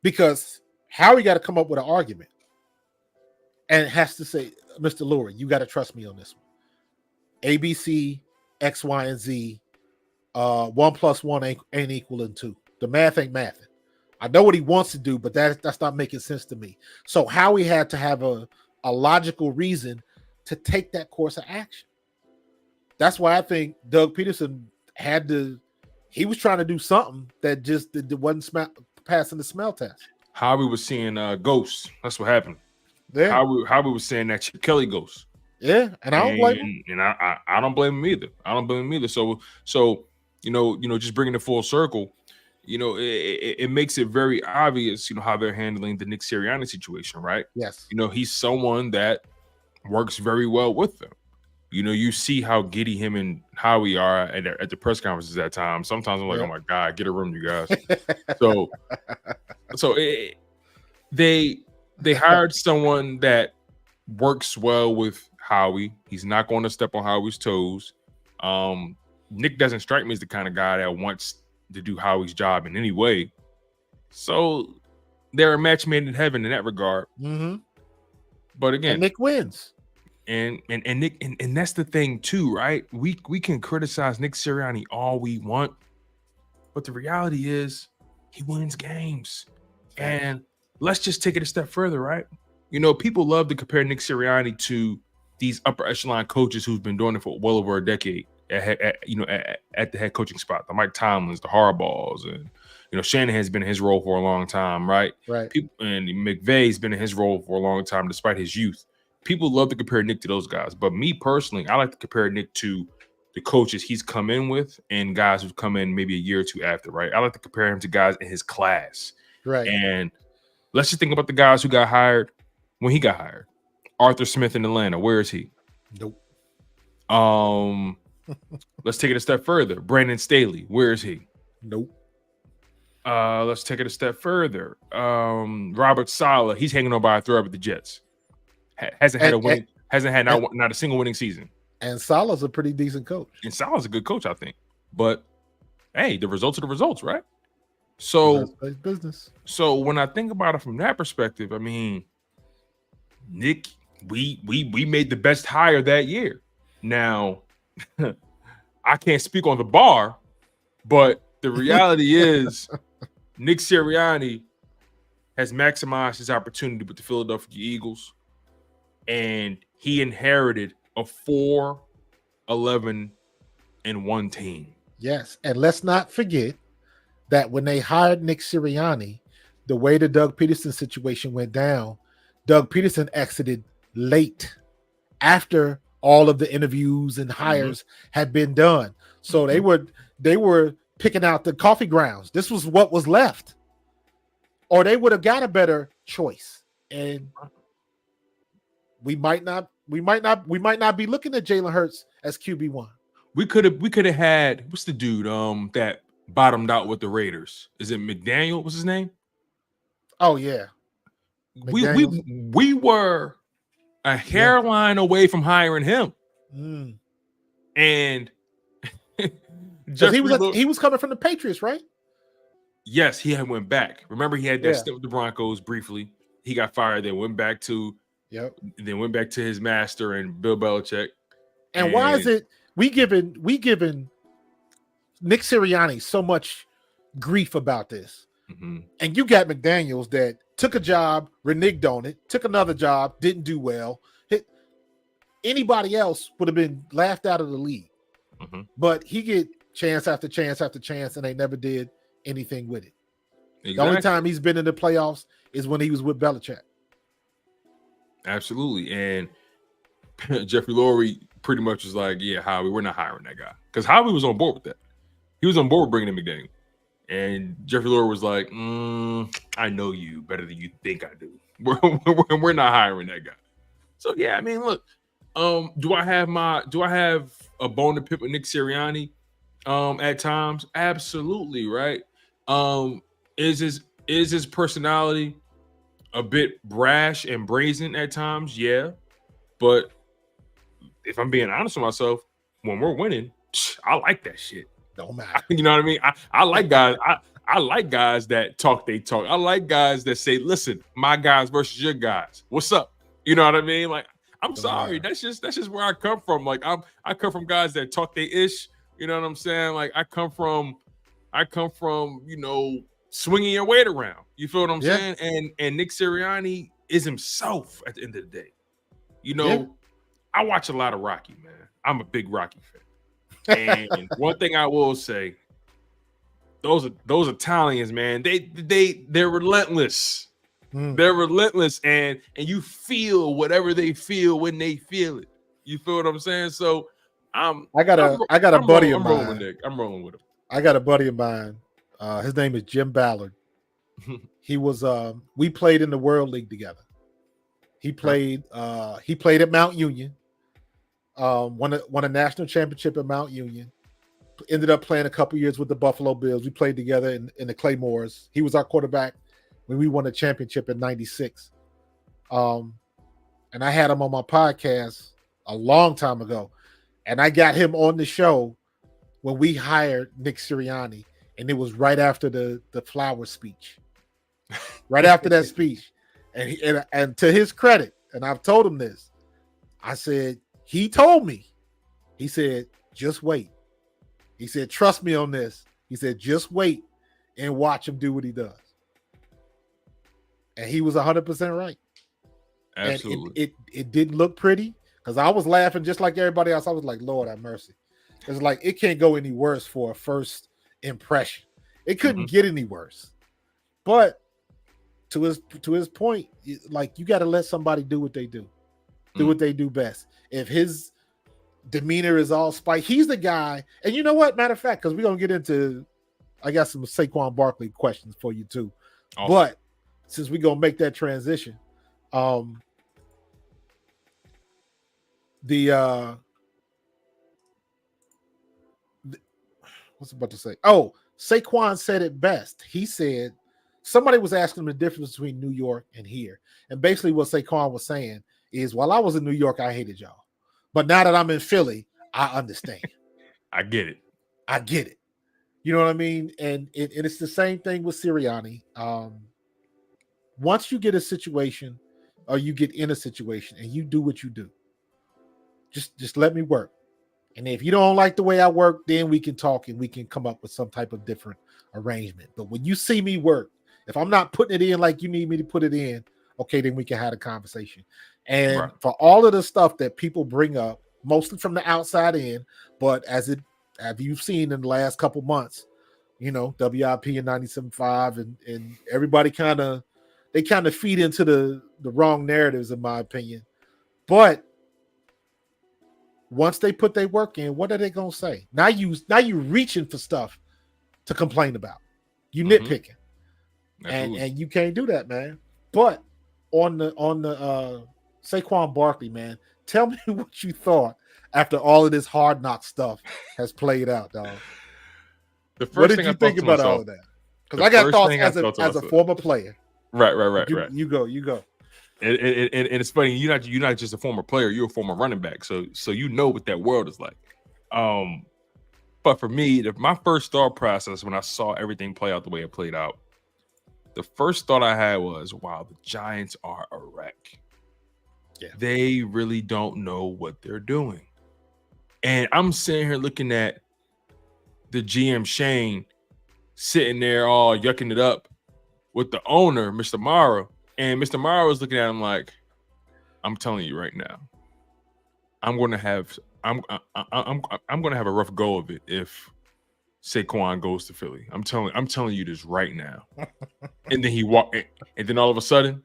because Howie got to come up with an argument. And has to say, Mr. Lurie, you got to trust me on this one. ABC, X, Y, and Z. 1 + 1 ain't equaling 2. The math ain't mathing. I know what he wants to do, but that's not making sense to me. So Howie had to have a logical reason to take that course of action. That's why I think Doug Peterson he was trying to do something that just wasn't passing the smell test. Howie was seeing ghosts. That's what happened. Yeah. Howie was saying that Chip Kelly ghost. Yeah, and I don't blame him. And I don't blame him either. I don't blame him either. So just bringing it full circle, it makes it very obvious, how they're handling the Nick Sirianni situation, right? Yes. He's someone that works very well with them. You see how giddy him and Howie are at the press conferences at times. Sometimes I'm like, oh my God, get a room, you guys. They hired someone that works well with Howie. He's not going to step on Howie's toes. Nick doesn't strike me as the kind of guy that wants to do Howie's job in any way. So they're a match made in heaven in that regard. Mm-hmm. But again, and Nick wins. And Nick, and that's the thing too, right? We can criticize Nick Sirianni all we want, but the reality is he wins games. And let's just take it a step further, right? People love to compare Nick Sirianni to these upper echelon coaches who've been doing it for well over a decade at the head coaching spot. The Mike Tomlins, the Harbaughs, and Shanahan's been in his role for a long time, right? Right. And McVay's been in his role for a long time, despite his youth. People love to compare Nick to those guys, but me personally, I like to compare Nick to the coaches he's come in with and guys who've come in maybe a year or two after, right? I like to compare him to guys in his class, right? And let's just think about the guys who got hired when he got hired. Arthur Smith in Atlanta, where is he? Nope. Let's take it a step further. Brandon Staley, where is he? Nope. Let's take it a step further. Robert Saleh, he's hanging on by a thread with the Jets. Hasn't had not a single winning season. And Saleh's a pretty decent coach. And Saleh's a good coach, I think. But hey, the results are the results, right? So business. So when I think about it from that perspective, I mean, Nick, we made the best hire that year. Now, I can't speak on the bar, but the reality is Nick Sirianni has maximized his opportunity with the Philadelphia Eagles, and he inherited a 4-11-1 team. Yes, and let's not forget that when they hired Nick Sirianni, the way the Doug Peterson situation went down, Doug Peterson exited late after all of the interviews and hires had been done. So they were picking out the coffee grounds. This was what was left. Or they would have got a better choice. And we might not be looking at Jalen Hurts as QB1. We could have had, what's the dude that bottomed out with the Raiders? Is it McDaniel? What's his name? Oh yeah. We were a hairline away from hiring him. And he was coming from the Patriots, right? yes, he had went back. Remember, he had that Yeah. stint with the Broncos briefly. He got fired, then went back to his master and Bill Belichick. And why is it we giving Nick Sirianni so much grief about this? Mm-hmm. And you got McDaniels that took a job, reneged on it, took another job, didn't do well. Anybody else would have been laughed out of the league. Mm-hmm. But he get chance after chance after chance, and they never did anything with it. Exactly. The only time he's been in the playoffs is when he was with Belichick. Absolutely. And Jeffrey Lurie pretty much was like, yeah, Howie, we're not hiring that guy. Because Howie was on board with that. He was on board with bringing in McDaniel. And Jeffrey Lurie was like, I know you better than you think I do. We're not hiring that guy. So, yeah, I mean, look, do I have a bone to pick with Nick Sirianni at times? Absolutely, right? Is his personality a bit brash and brazen at times? Yeah. But if I'm being honest with myself, when we're winning, I like that shit. Don't matter. You know what I mean? I like guys. I like guys that talk they talk. I like guys that say, listen, my guys versus your guys. What's up? You know what I mean? Like, I'm sorry. That's just where I come from. Like, I come from guys that talk they ish. You know what I'm saying? Like, I come from, you know, swinging your weight around. You feel what I'm saying? And Nick Sirianni is himself at the end of the day. You know, I watch a lot of Rocky, man. I'm a big Rocky fan. And one thing I will say, those Italians, man, they're relentless. They're relentless, and you feel whatever they feel when they feel it. You feel what I'm saying? So I got a buddy of mine. I'm rolling with Nick. I'm rolling with him. I got a buddy of mine. His name is Jim Ballard. He was we played in the World League together. He played at Mount Union. Won a national championship at Mount Union. Ended up playing a couple years with the Buffalo Bills. We played together in the Claymores. He was our quarterback when we won a championship in '96. And I had him on my podcast a long time ago. And I got him on the show when we hired Nick Sirianni. And it was right after the Flowers speech. Right after that speech. And to his credit, and I've told him this, I said, he told me, he said, just wait. He said, trust me on this. He said, just wait and watch him do what he does. And he was 100% right. Absolutely. And it didn't look pretty because I was laughing just like everybody else. I was like, Lord have mercy. It's like, it can't go any worse for a first impression. It couldn't get any worse. But to his point, like, you got to let somebody do what they do. Do what they do best. If his demeanor is all spike, he's the guy. And you know what? Matter of fact, because we're going to get into, I got some Saquon Barkley questions for you too. Awesome. But since we're going to make that transition, what's about to say? Oh, Saquon said it best. He said, somebody was asking him the difference between New York and here. And basically what Saquon was saying is, while I was in New York, I hated y'all. But now that I'm in Philly, I understand. I get it. You know what I mean? And it's the same thing with Sirianni. Once you get a situation or you get in a situation and you do what you do, just let me work. And if you don't like the way I work, then we can talk and we can come up with some type of different arrangement. But when you see me work, if I'm not putting it in like you need me to put it in, okay, then we can have a conversation. And for all of the stuff that people bring up, mostly from the outside in, but as you've seen in the last couple months, you know, WIP and 97.5 and everybody kind of feed into the wrong narratives, in my opinion. But once they put their work in, what are they gonna say? Now you reaching for stuff to complain about. You nitpicking. And you can't do that, man. But on the Saquon Barkley, man, tell me what you thought after all of this Hard Knock stuff has played out, dog. What did you think about all of that? Because I got thoughts as a former player. Right. You go. And it's funny, you're not just a former player, you're a former running back. So you know what that world is like. But for me, my first thought process when I saw everything play out the way it played out, the first thought I had was, wow, the Giants are a wreck. Yeah. They really don't know what they're doing. And I'm sitting here looking at the GM Shane sitting there all yucking it up with the owner, Mr. Mara. And Mr. Mara was looking at him like, I'm telling you right now, I'm going to have a rough go of it if Saquon goes to Philly. I'm telling you this right now. And then and then all of a sudden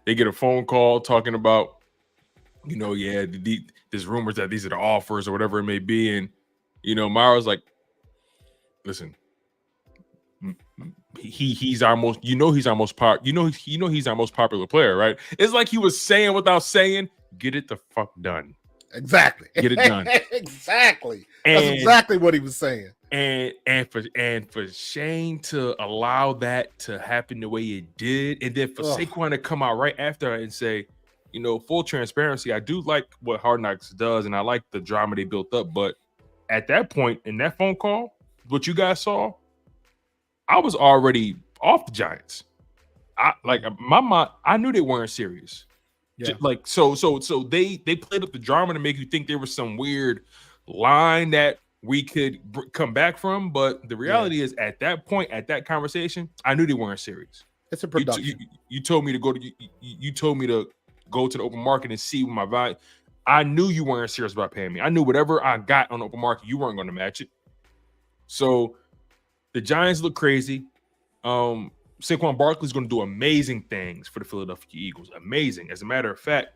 they get a phone call talking about, there's rumors that these are the offers or whatever it may be. And, Mara's like, listen, he's our most, he's our most he's our most popular player, right? It's like he was saying without saying, get it the fuck done. Exactly. Get it done. Exactly. That's exactly what he was saying. And for Shane to allow that to happen the way it did, and then for Saquon to come out right after and say, full transparency, I do like what Hard Knocks does, and I like the drama they built up. But at that point in that phone call, what you guys saw, I was already off the Giants. My mind, I knew they weren't serious. Yeah. So they played up the drama to make you think there was some weird line that we could come back from, but the reality is, at that point, at that conversation, I knew they weren't serious. It's a production. You told me to go to the open market and see my value. I knew you weren't serious about paying me. I knew whatever I got on the open market, you weren't going to match it. So the Giants look crazy. Saquon Barkley is going to do amazing things for the Philadelphia Eagles. Amazing. As a matter of fact,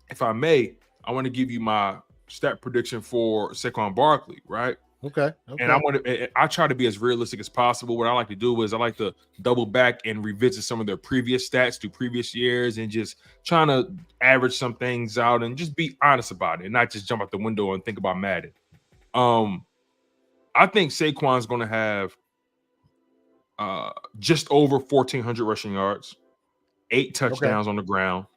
if I may, I want to give you my stat prediction for Saquon Barkley, right? Okay. And I try to be as realistic as possible. What I like to do is I like to double back and revisit some of their previous stats through previous years and just trying to average some things out and just be honest about it and not just jump out the window and think about Madden. I think Saquon's going to have just over 1,400 rushing yards, 8 touchdowns on the ground.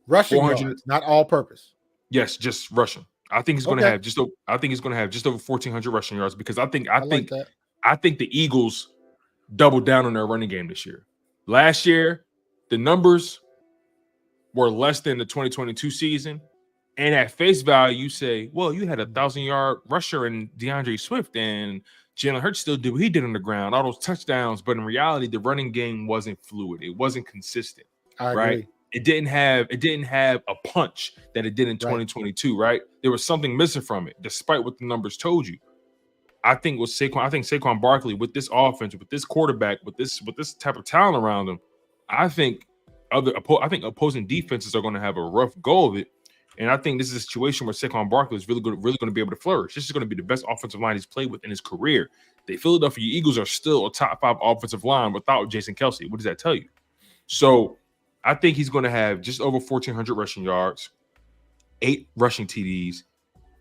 Rushing yards, not all purpose. Yes, just rushing. I think he's going to have just over 1,400 rushing yards because I think the Eagles doubled down on their running game this year. Last year, the numbers were less than the 2022 season. And at face value, you say, well, you had a 1,000-yard rusher in DeAndre Swift, and Jalen Hurts still did what he did on the ground, all those touchdowns. But in reality, the running game wasn't fluid. It wasn't consistent. I right? agree. It didn't have a punch that it did in 2022, right? There was something missing from it, despite what the numbers told you. I think Saquon Barkley, with this offense, with this quarterback, with this type of talent around him, I think opposing defenses are going to have a rough go of it. And I think this is a situation where Saquon Barkley is really going to be able to flourish. This is going to be the best offensive line he's played with in his career. The Philadelphia Eagles are still a top 5 offensive line without Jason Kelce. What does that tell you? So I think he's going to have just over 1,400 rushing yards, 8 rushing TDs,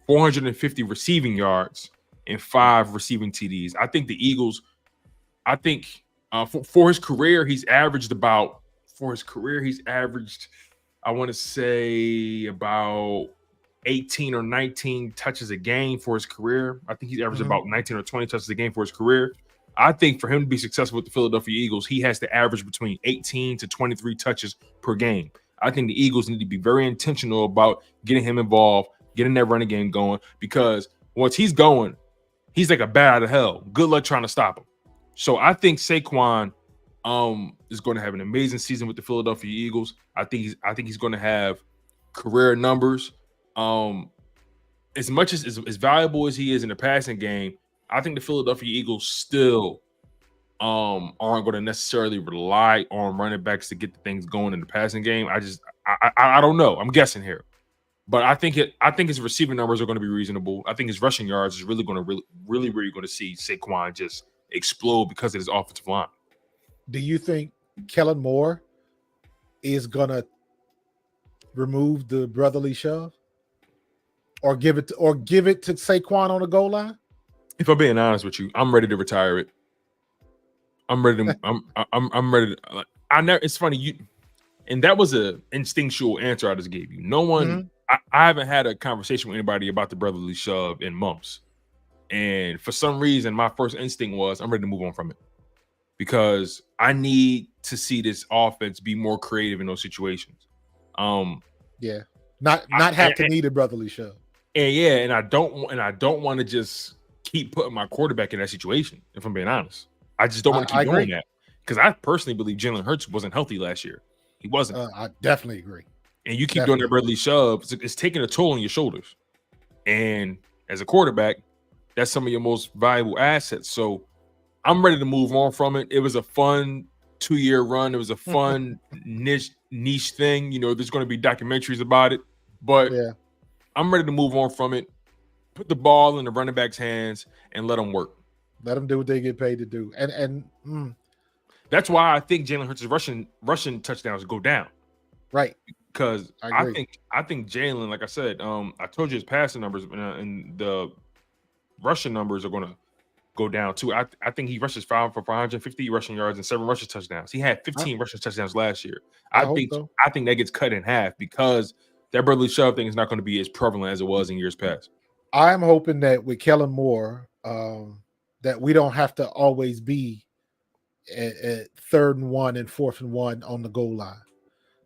450 receiving yards, and 5 receiving TDs. I think the Eagles, for his career, he's averaged, I want to say, about 18 or 19 touches a game for his career. I think he's averaged about 19 or 20 touches a game for his career. I think for him to be successful with the Philadelphia Eagles, he has to average between 18 to 23 touches per game. I think the Eagles need to be very intentional about getting him involved, getting that running game going, because once he's going, he's like a bat out of hell. Good luck trying to stop him. So I think Saquon is going to have an amazing season with the Philadelphia Eagles. I think he's going to have career numbers. As much as valuable as he is in the passing game, I think the Philadelphia Eagles still aren't going to necessarily rely on running backs to get the things going in the passing game. I don't know. I'm guessing here, but I think his receiving numbers are going to be reasonable. I think his rushing yards is really going to see Saquon just explode because of his offensive line. Do you think Kellen Moore is going to remove the brotherly shove, or give it to Saquon on the goal line? If I'm being honest with you, I'm ready to retire it. I'm ready to. I'm ready to. It's funny and that was a instinctual answer I just gave you. No one. I haven't had a conversation with anybody about the brotherly shove in months, And for some reason, my first instinct was I'm ready to move on from it because I need to see this offense be more creative in those situations. Yeah, not have to need a brotherly shove. And I don't want to just keep putting my quarterback in that situation. If I'm being honest, I just don't want to keep doing that because I personally believe Jalen Hurts wasn't healthy last year. He wasn't. I definitely agree. And you keep doing that brotherly shove, it's taking a toll on your shoulders. And as a quarterback, that's some of your most valuable assets. So I'm ready to move on from it. It was a fun 2-year run. It was a fun niche thing. You know, there's going to be documentaries about it, but I'm ready to move on from it. Put the ball in the running back's hands and let them work. Let them do what they get paid to do. And that's why I think Jalen Hurts' rushing touchdowns go down. Right. Because I think Jalen, like I said, I told you his passing numbers and the rushing numbers are going to go down too. I think he rushes 5 for 550 rushing yards and 7 rushing touchdowns. He had 15 rushing touchdowns last year. I think that gets cut in half because that brotherly shove thing is not going to be as prevalent as it was in years past. I'm hoping that with Kellen Moore, that we don't have to always be at 3rd and 1 and 4th and 1 on the goal line.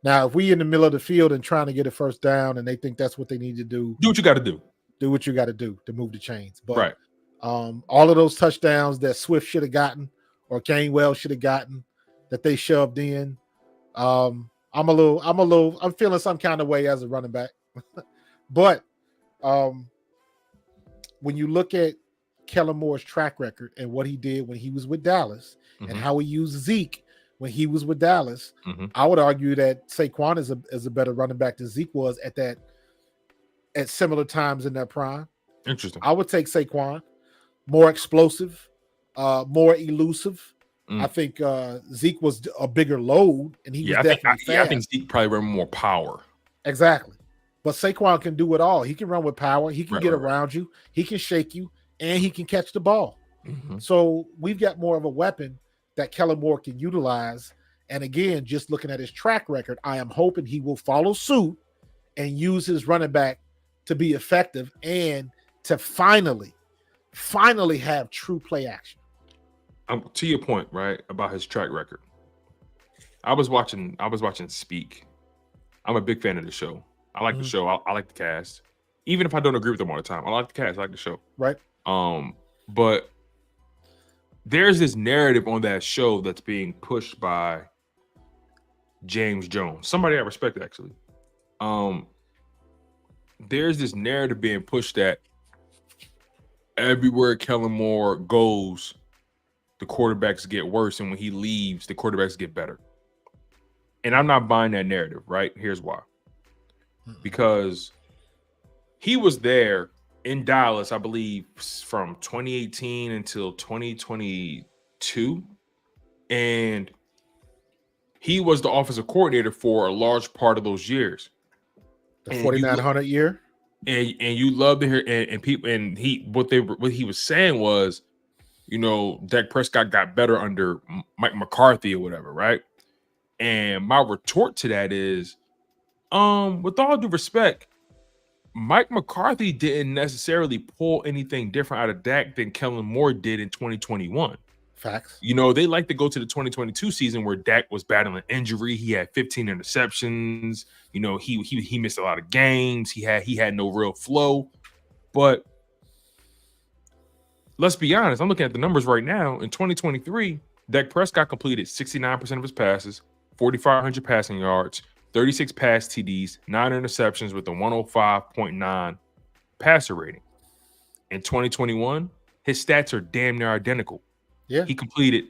Now, if we in the middle of the field and trying to get a first down and they think that's what they need to do, do what you got to do. Do what you got to do to move the chains. But right. All of those touchdowns that Swift should have gotten or Gainwell should have gotten that they shoved in, I'm feeling some kind of way as a running back. But when you look at Kellen Moore's track record and what he did when he was with Dallas and how he used Zeke when he was with Dallas, I would argue that Saquon is a better running back than Zeke was at similar times in their prime. Interesting. I would take Saquon, more explosive, more elusive. I think Zeke was a bigger load, and he was definitely fast. I think Zeke probably ran more power. Exactly. But Saquon can do it all. He can run with power. He can get around you. He can shake you, and he can catch the ball. So we've got more of a weapon that Kellen Moore can utilize. And again, just looking at his track record, I am hoping he will follow suit and use his running back to be effective and to finally have true play action. To your point, right, about his track record. I was watching Speak. I'm a big fan of the show. I like the show. I like the cast. Even if I don't agree with them all the time, I like the cast. I like the show. Right. But there's this narrative on that show that's being pushed by James Jones, somebody I respect actually. There's this narrative being pushed that everywhere Kellen Moore goes, the quarterbacks get worse, and when he leaves, the quarterbacks get better. And I'm not buying that narrative, right? Here's why. Because he was there in Dallas, I believe, from 2018 until 2022. And he was the offensive coordinator for a large part of those years. The 4,900 year. And you love to hear and people and what he was saying was, you know, Dak Prescott got better under Mike McCarthy or whatever, right? And my retort to that is, with all due respect, Mike McCarthy didn't necessarily pull anything different out of Dak than Kellen Moore did in 2021. Facts. You know, they like to go to the 2022 season where Dak was battling injury. He had 15 interceptions. You know, he missed a lot of games. He had no real flow. But let's be honest. I'm looking at the numbers right now. In 2023, Dak Prescott completed 69% of his passes, 4,500 passing yards, 36 pass TDs, 9 interceptions with a 105.9 passer rating. In 2021, his stats are damn near identical. Yeah. He completed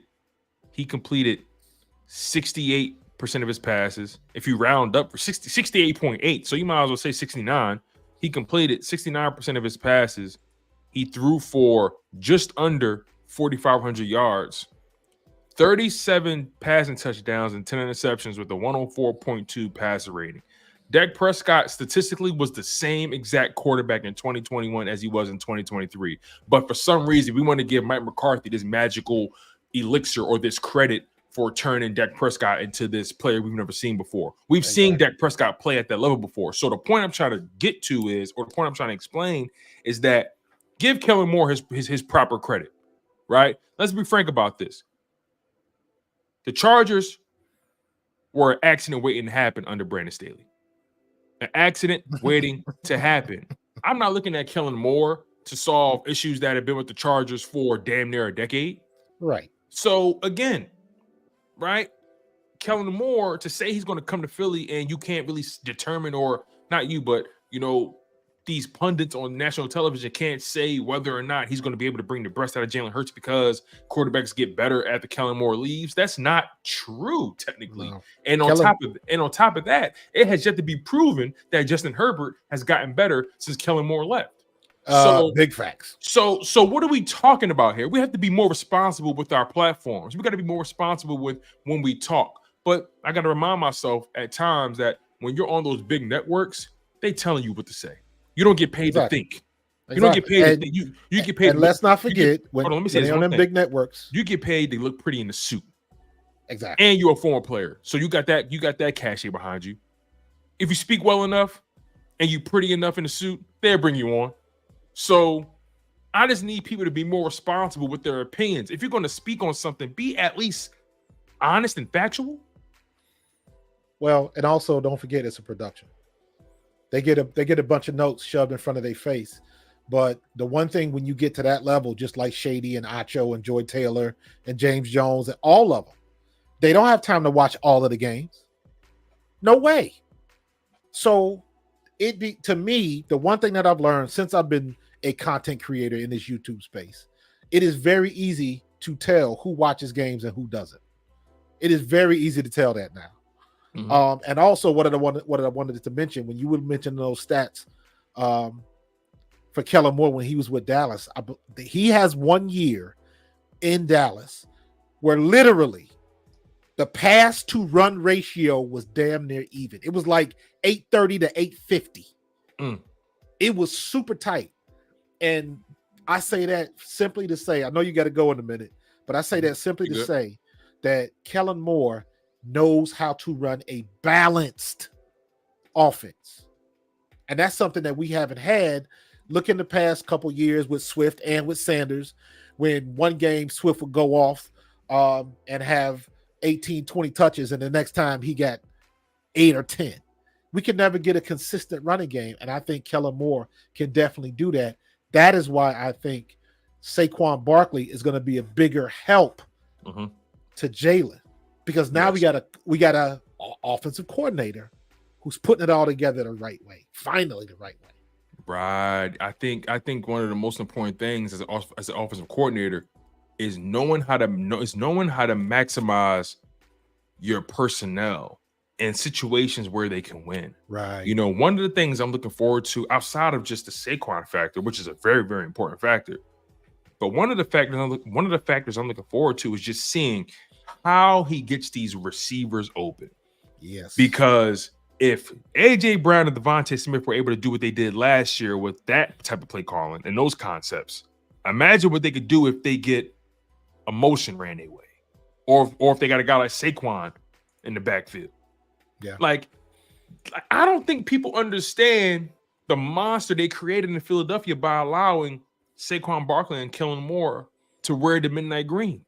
68% of his passes. If you round up for 68.8, so you might as well say 69. He completed 69% of his passes. He threw for just under 4,500 yards, 37 passing touchdowns, and 10 interceptions with a 104.2 passer rating. Dak Prescott statistically was the same exact quarterback in 2021 as he was in 2023. But for some reason, we want to give Mike McCarthy this magical elixir or this credit for turning Dak Prescott into this player we've never seen before. We've seen Dak Prescott play at that level before. So the point I'm trying to get to is, or the point I'm trying to explain is that Give Kellen Moore his proper credit, right? Let's be frank about this. The Chargers were an accident waiting to happen under Brandon Staley. An accident waiting to happen. I'm not looking at Kellen Moore to solve issues that have been with the Chargers for damn near a decade. Right. So again, right? Kellen Moore, to say he's going to come to Philly and you can't really determine, or not you, but these pundits on national television can't say whether or not he's going to be able to bring the best out of Jalen Hurts because quarterbacks get better after Kellen Moore leaves. That's not true, technically. No. And on top of that, it has yet to be proven that Justin Herbert has gotten better since Kellen Moore left. So big facts. So what are we talking about here? We have to be more responsible with our platforms. We got to be more responsible with when we talk. But I got to remind myself at times that when you're on those big networks, they telling you what to say. You don't get paid to think. You don't get paid to think. You get paid. And let's not forget when they're on them big networks, you get paid to look pretty in the suit. Exactly. And you're a former player, so you got that cachet behind you. If you speak well enough and you pretty enough in the suit, they'll bring you on. So I just need people to be more responsible with their opinions. If you're going to speak on something, be at least honest and factual. Well, and also don't forget it's a production. They get a bunch of notes shoved in front of their face. But the one thing when you get to that level, just like Shady and Acho and Joy Taylor and James Jones and all of them, they don't have time to watch all of the games. No way. So to me, the one thing that I've learned since I've been a content creator in this YouTube space, it is very easy to tell who watches games and who doesn't. It is very easy to tell that now. Mm-hmm. And also what I wanted to mention, when you would mention those stats for Kellen Moore when he was with Dallas, he has 1 year in Dallas where literally the pass to run ratio was damn near even. It was like 830 to 850. It was super tight. And I say that simply to say, I know you got to go in a minute, but I say that simply to say that Kellen Moore knows how to run a balanced offense. And that's something that we haven't had. Look in the past couple years with Swift and with Sanders, when one game Swift would go off and have 18, 20 touches, and the next time he got 8 or 10. We can never get a consistent running game, and I think Kellen Moore can definitely do that. That is why I think Saquon Barkley is going to be a bigger help to Jalen. Because now we got a offensive coordinator who's putting it all together the right way. Finally, the right way. Right. I think one of the most important things as an offensive coordinator is knowing how to maximize your personnel in situations where they can win. Right. One of the things I'm looking forward to outside of just the Saquon factor, which is a very, very important factor, but one of the factors I'm looking forward to is just seeing how he gets these receivers open. Yes. Because if A.J. Brown and Devontae Smith were able to do what they did last year with that type of play calling and those concepts, imagine what they could do if they get a motion ran their way. Or if they got a guy like Saquon in the backfield. Yeah. Like I don't think people understand the monster they created in Philadelphia by allowing Saquon Barkley and Kellen Moore to wear the midnight green.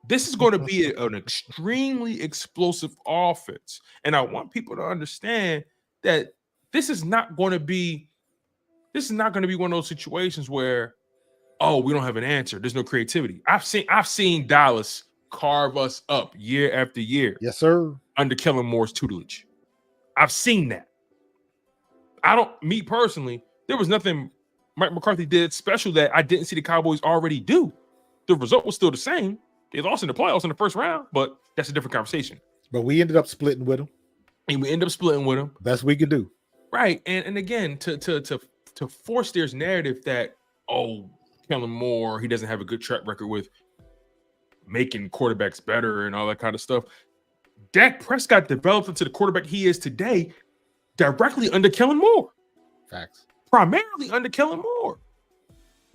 This is going to be an extremely explosive offense. And I want people to understand that this is not going to be one of those situations where, oh, we don't have an answer. There's no creativity. I've seen Dallas carve us up year after year. Yes, sir. Under Kellen Moore's tutelage. I've seen that. Me personally, there was nothing Mike McCarthy did special that I didn't see the Cowboys already do. The result was still the same. They lost in the playoffs in the first round, but that's a different conversation. But we ended up splitting with them. Best we could do. Right. And again, to force their narrative that, oh, Kellen Moore, he doesn't have a good track record with making quarterbacks better and all that kind of stuff. Dak Prescott developed into the quarterback he is today directly under Kellen Moore. Facts. Primarily under Kellen Moore.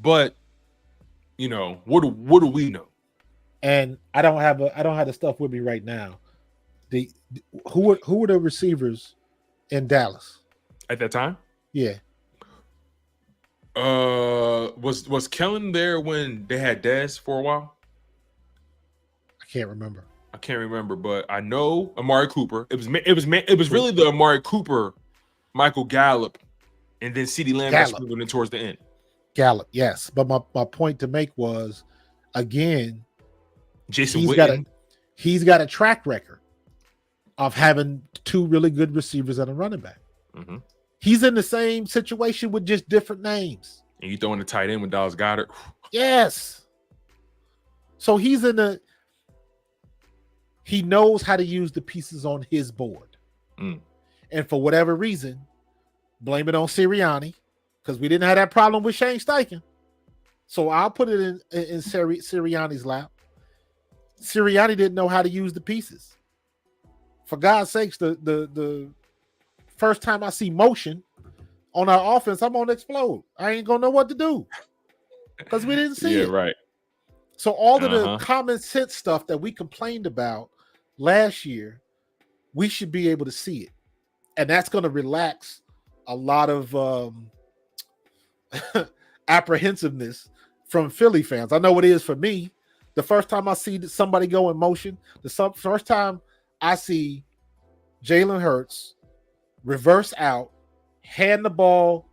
But, what do we know? And I don't have the stuff with me right now. Who were the receivers in Dallas at that time? Yeah. Was Kellen there when they had Dez for a while? I can't remember. I can't remember, but I know Amari Cooper. It was really the Amari Cooper, Michael Gallup, and then CeeDee Lamb got sprinkled in towards the end. Gallup, yes. But my point to make was, again, Jason he's got a track record of having two really good receivers and a running back. Mm-hmm. He's in the same situation with just different names. And you throwing the tight end with Dallas Goedert. Yes. So he knows how to use the pieces on his board. Mm. And for whatever reason, blame it on Sirianni, because we didn't have that problem with Shane Steichen. So I'll put it in Sirianni's lap. Sirianni didn't know how to use the pieces. For God's sakes, the first time I see motion on our offense, I'm gonna explode. I ain't gonna know what to do because we didn't see it. Yeah, right. So all of the common sense stuff that we complained about last year, we should be able to see it, and that's going to relax a lot of apprehensiveness from Philly fans. I know it is for me. The first time I see somebody go in motion, first time I see Jalen Hurts reverse out, hand the ball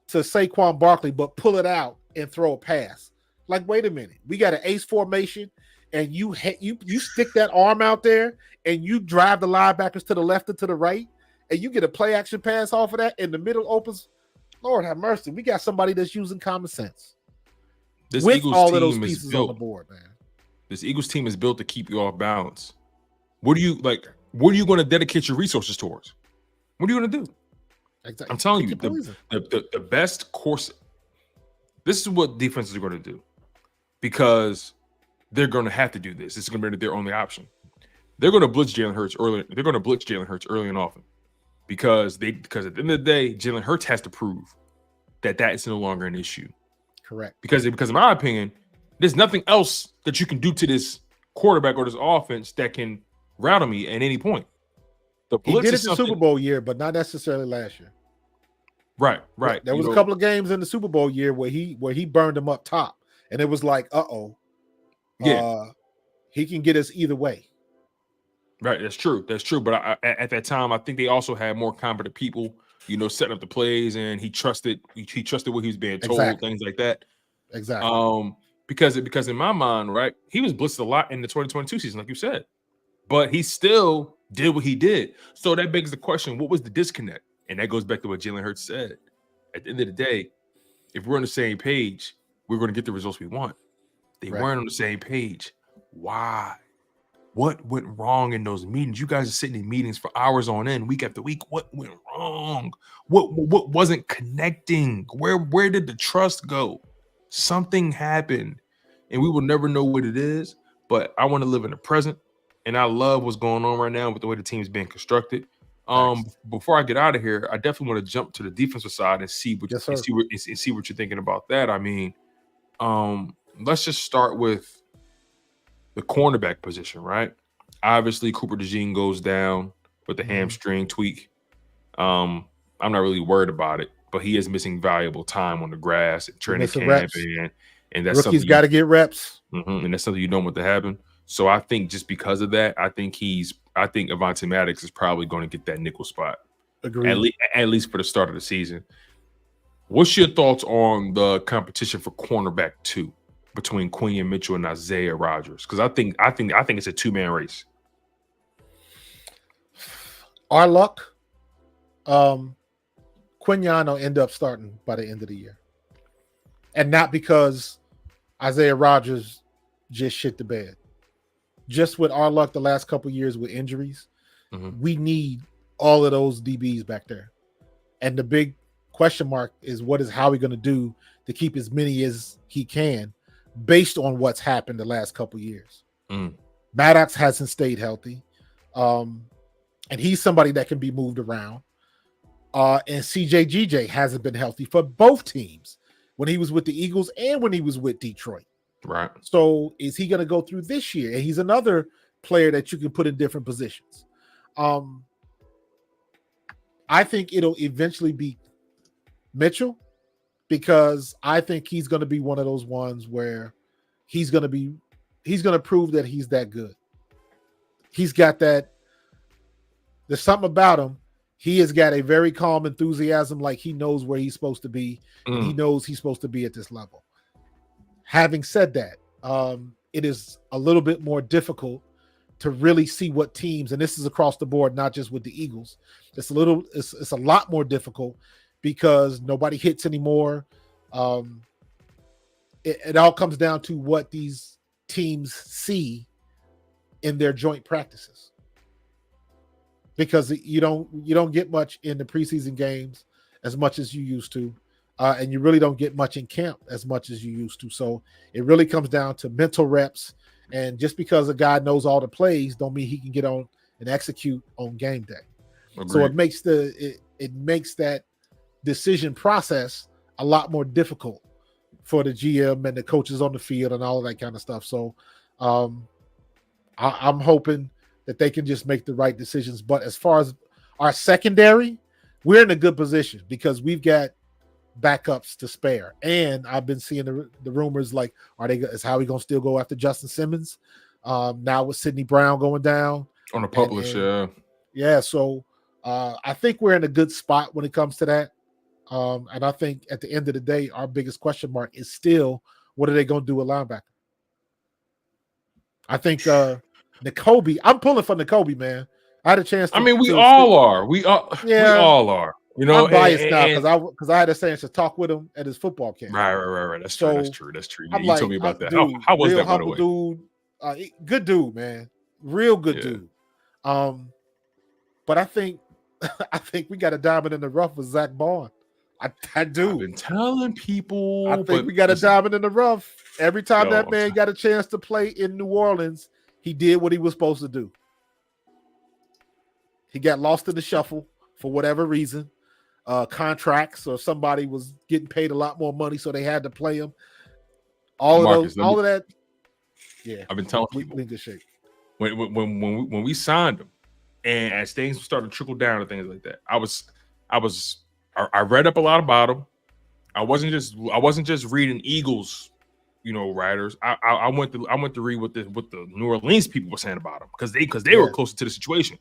to Saquon Barkley, but pull it out and throw a pass. Like, wait a minute, we got an ace formation, and you stick that arm out there, and you drive the linebackers to the left and to the right, and you get a play action pass off of that, and the middle opens. Lord have mercy, we got somebody that's using common sense. This with Eagles all team of those is pieces built, on the board, man. This Eagles team is built to keep you off balance. What are you going to dedicate your resources towards? What are you going to do? Exactly. I'm telling you, the best course. This is what defenses are going to do, because they're going to have to do this. It's going to be their only option. They're going to blitz Jalen Hurts early. They're going to blitz Jalen Hurts early and often, because at the end of the day, Jalen Hurts has to prove that is no longer an issue. Correct. Because in my opinion, there's nothing else that you can do to this quarterback or this offense that can rattle me at any point. The blitz he did it the Super Bowl year, but not necessarily last year. Right. There was a couple of games in the Super Bowl year where he burned them up top, and it was like, he can get us either way. Right, that's true. But at that time, I think they also had more competent people, setting up the plays, and he trusted what he was being told, things like that. Exactly. Because in my mind, right, he was blitzed a lot in the 2022 season, like you said, but he still did what he did. So that begs the question: what was the disconnect? And that goes back to what Jalen Hurts said. At the end of the day, if we're on the same page, we're going to get the results we want. They weren't on the same page. Why? What went wrong in those meetings? You guys are sitting in meetings for hours on end, week after week. What went wrong? What wasn't connecting? Where did the trust go? Something happened, and we will never know what it is. But I want to live in the present, and I love what's going on right now with the way the team is being constructed. Before I get out of here, I definitely want to jump to the defensive side and see what you're thinking about that. I mean, let's just start with the cornerback position, right? Obviously, Cooper DeJean goes down with the hamstring tweak. I'm not really worried about it, but he is missing valuable time on the grass at training camp, and that's rookies got to get reps, and that's something you don't want to happen. So I think just because of that, I think Avonte Maddox is probably going to get that nickel spot. Agreed. At least for the start of the season. What's your thoughts on the competition for cornerback 2 between Quinyon Mitchell and Isaiah Rodgers? Because I think it's a 2-man race. Our luck, Quinyon will end up starting by the end of the year, and not because Isaiah Rodgers just shit the bed. Just with our luck the last couple of years with injuries, we need all of those DBs back there. And the big question mark is how are we going to do to keep as many as he can based on what's happened the last couple of years. Maddox hasn't stayed healthy. And he's somebody that can be moved around. And CJ hasn't been healthy for both teams when he was with the Eagles and when he was with Detroit. Right. So is he going to go through this year? And he's another player that you can put in different positions. I think it'll eventually be Mitchell, because I think he's going to be one of those ones where he's going to prove that he's that good. He's got that. There's something about him. He has got a very calm enthusiasm, like he knows where he's supposed to be. And he knows he's supposed to be at this level. Having said that, it is a little bit more difficult to really see what teams, and this is across the board, not just with the Eagles. It's a lot more difficult because nobody hits anymore. It all comes down to what these teams see in their joint practices, because you don't get much in the preseason games as much as you used to, and you really don't get much in camp as much as you used to. So it really comes down to mental reps. And just because a guy knows all the plays don't mean he can get on and execute on game day. Agreed. So it makes that decision process a lot more difficult for the GM and the coaches on the field and all of that kind of stuff. So I'm hoping that they can just make the right decisions. But as far as our secondary, we're in a good position because we've got backups to spare. And I've been seeing the rumors like, is Howie going to still go after Justin Simmons? Now with Sidney Brown going down on a publish, yeah. So I think we're in a good spot when it comes to that. And I think at the end of the day, our biggest question mark is still, what are they going to do with linebacker? I think Nakobe. I'm pulling for Nakobe, man. I had a chance. We all are. We all are. You know, I'm biased now because I had a chance to talk with him at his football camp. Right. That's true. You told me about that. Dude, how was that, by the way? Dude, good dude, man. Real good dude. But I think we got a diamond in the rough with Zach Bond. I do. I've been telling people. I think we got a diamond in the rough. Every time that man got a chance to play in New Orleans, he did what he was supposed to do. He got lost in the shuffle for whatever reason. Contracts, or somebody was getting paid a lot more money, so they had to play him. All of that. Yeah, I've been telling people. We in good shape. When we signed him, and as things started to trickle down and things like that, I read up a lot about him. I wasn't just reading Eagles, writers. I went to read what the New Orleans people were saying about him because they were closer to the situation.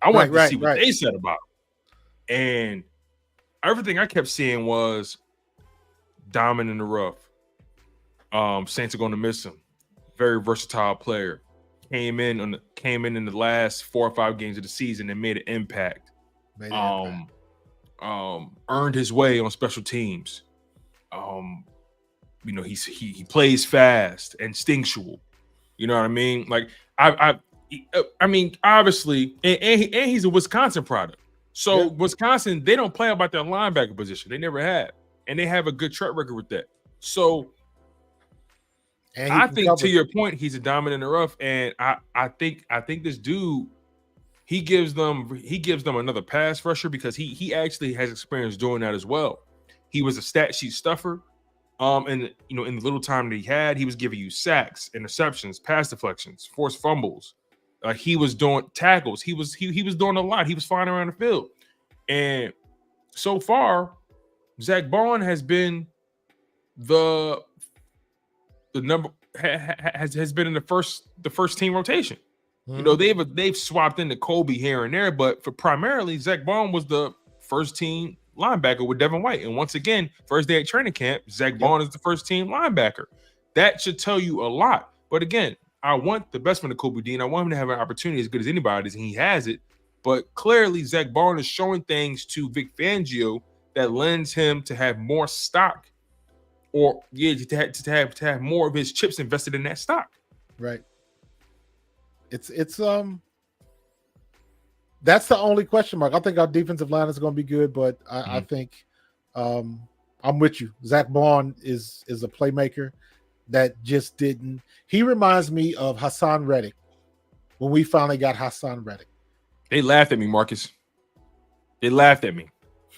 I wanted to see what they said about him, and everything I kept seeing was diamond in the rough. Saints are going to miss him. Very versatile player. Came in in the last 4 or 5 games of the season and made an impact. Earned his way on special teams. He plays fast, instinctual. You know what I mean? Like I mean, obviously, and he's a Wisconsin product. So Wisconsin, they don't play about their linebacker position. They never have, and they have a good track record with that. So I think, to your point, he's a diamond in the rough, and I think this dude, he gives them another pass rusher because he actually has experience doing that as well. He was a stat sheet stuffer, and in the little time that he had, he was giving you sacks, interceptions, pass deflections, forced fumbles. He was doing tackles. He was doing a lot. He was flying around the field, and so far, Zach Bond has been the number has been in the first team rotation. Mm-hmm. They've swapped into Kobe here and there, but for primarily Zach Bond was the first team linebacker with Devin White, and once again, first day at training camp, Zach Bond is the first team linebacker. That should tell you a lot. But again, I want the best from the Kobe Dean. I want him to have an opportunity as good as anybody's, and he has it. But clearly, Zach Bond is showing things to Vic Fangio that lends him to have more stock, or to have more of his chips invested in that stock. Right. It's that's the only question mark. I think our defensive line is going to be good, but I think I'm with you. Zach Bond is a playmaker that just didn't. He reminds me of Hassan Reddick when we finally got Hassan Reddick. They laughed at me, Marcus. They laughed at me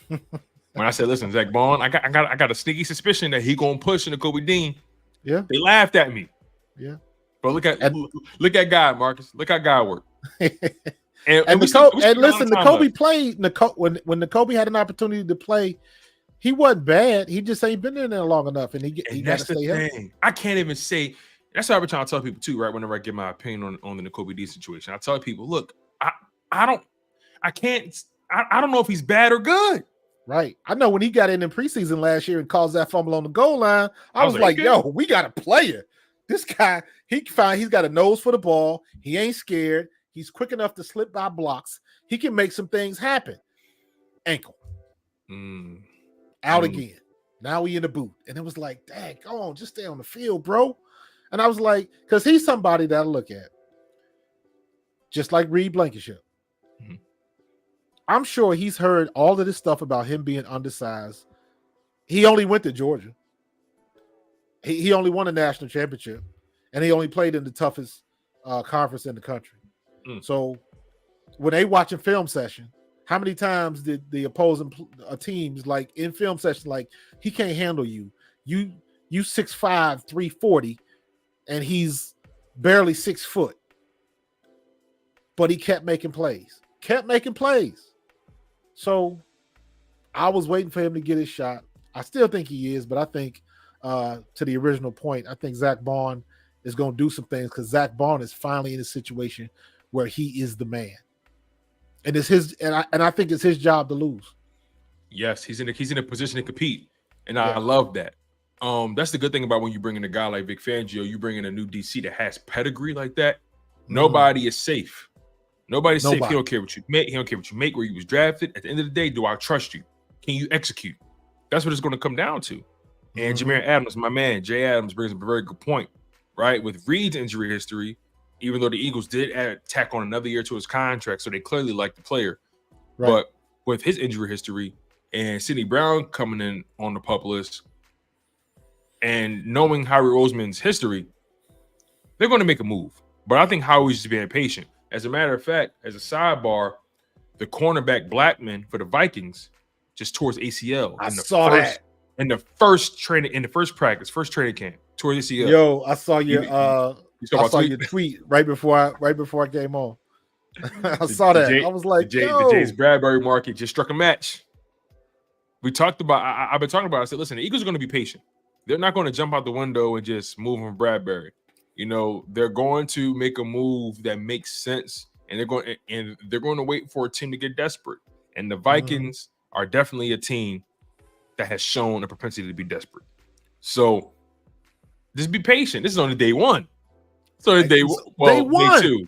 when I said, "Listen, Zach Bond, I got a sneaky suspicion that he gonna push into Kobe Dean." Yeah, they laughed at me. Yeah, but look at God, Marcus. Look how God worked. And listen, Nakobe played. When Nakobe had an opportunity to play he wasn't bad. He just ain't been in there long enough, and he got to that's the stay healthy. thing. I can't even say. That's what I've been trying to tell people too, right? Whenever I give my opinion on the Nakobe Dean situation, I tell people, look, I don't know if he's bad or good. Right. I know when he got in preseason last year and caused that fumble on the goal line, I was like, yo, we got a player. This guy, he's got a nose for the ball. He ain't scared. He's quick enough to slip by blocks. He can make some things happen. Ankle. Out again. Now we in the boot. And it was like, dang, go on, just stay on the field, bro. And I was like, because he's somebody that I look at. Just like Reed Blankenship. I'm sure he's heard all of this stuff about him being undersized. He only went to Georgia. He only won a national championship, and he only played in the toughest conference in the country. So when they watching film session, how many times did the opposing teams, like in film session, like, he can't handle you. You 6'5", 340, and he's barely 6 foot. But he kept making plays. So I was waiting for him to get his shot. I still think he is, but I think to the original point, I think Zach Bond is going to do some things because Zach Bond is finally in a situation where he is the man, and it's his. And I think it's his job to lose. Yes, he's in a position to compete, and I love that. That's the good thing about when you bring in a guy like Vic Fangio, you bring in a new DC that has pedigree like that. Nobody is safe. Nobody's safe. He don't care what you make. He don't care what you make, where you was drafted. At the end of the day, do I trust you? Can you execute? That's what it's going to come down to. And Jameer Adams, my man, Jay Adams, brings up a very good point, right? With Reed's injury history, even though the Eagles did tack on another year to his contract, so they clearly like the player. Right. But with his injury history and Sidney Brown coming in on the PUP list and knowing Howie Roseman's history, they're going to make a move. But I think Howie's just being patient. As a matter of fact, as a sidebar, the cornerback Blackman for the Vikings just tore his ACL. In the first practice, first training camp, tore his ACL. Yo, I saw your your tweet right before I came on. I saw that. I was like, the James Bradbury market just struck a match. We talked about. I've been talking about. I said, listen, the Eagles are going to be patient. They're not going to jump out the window and just move from Bradbury. You know, they're going to make a move that makes sense, and they're going to wait for a team to get desperate. And the Vikings are definitely a team that has shown a propensity to be desperate. So just be patient. This is only day one. So day two.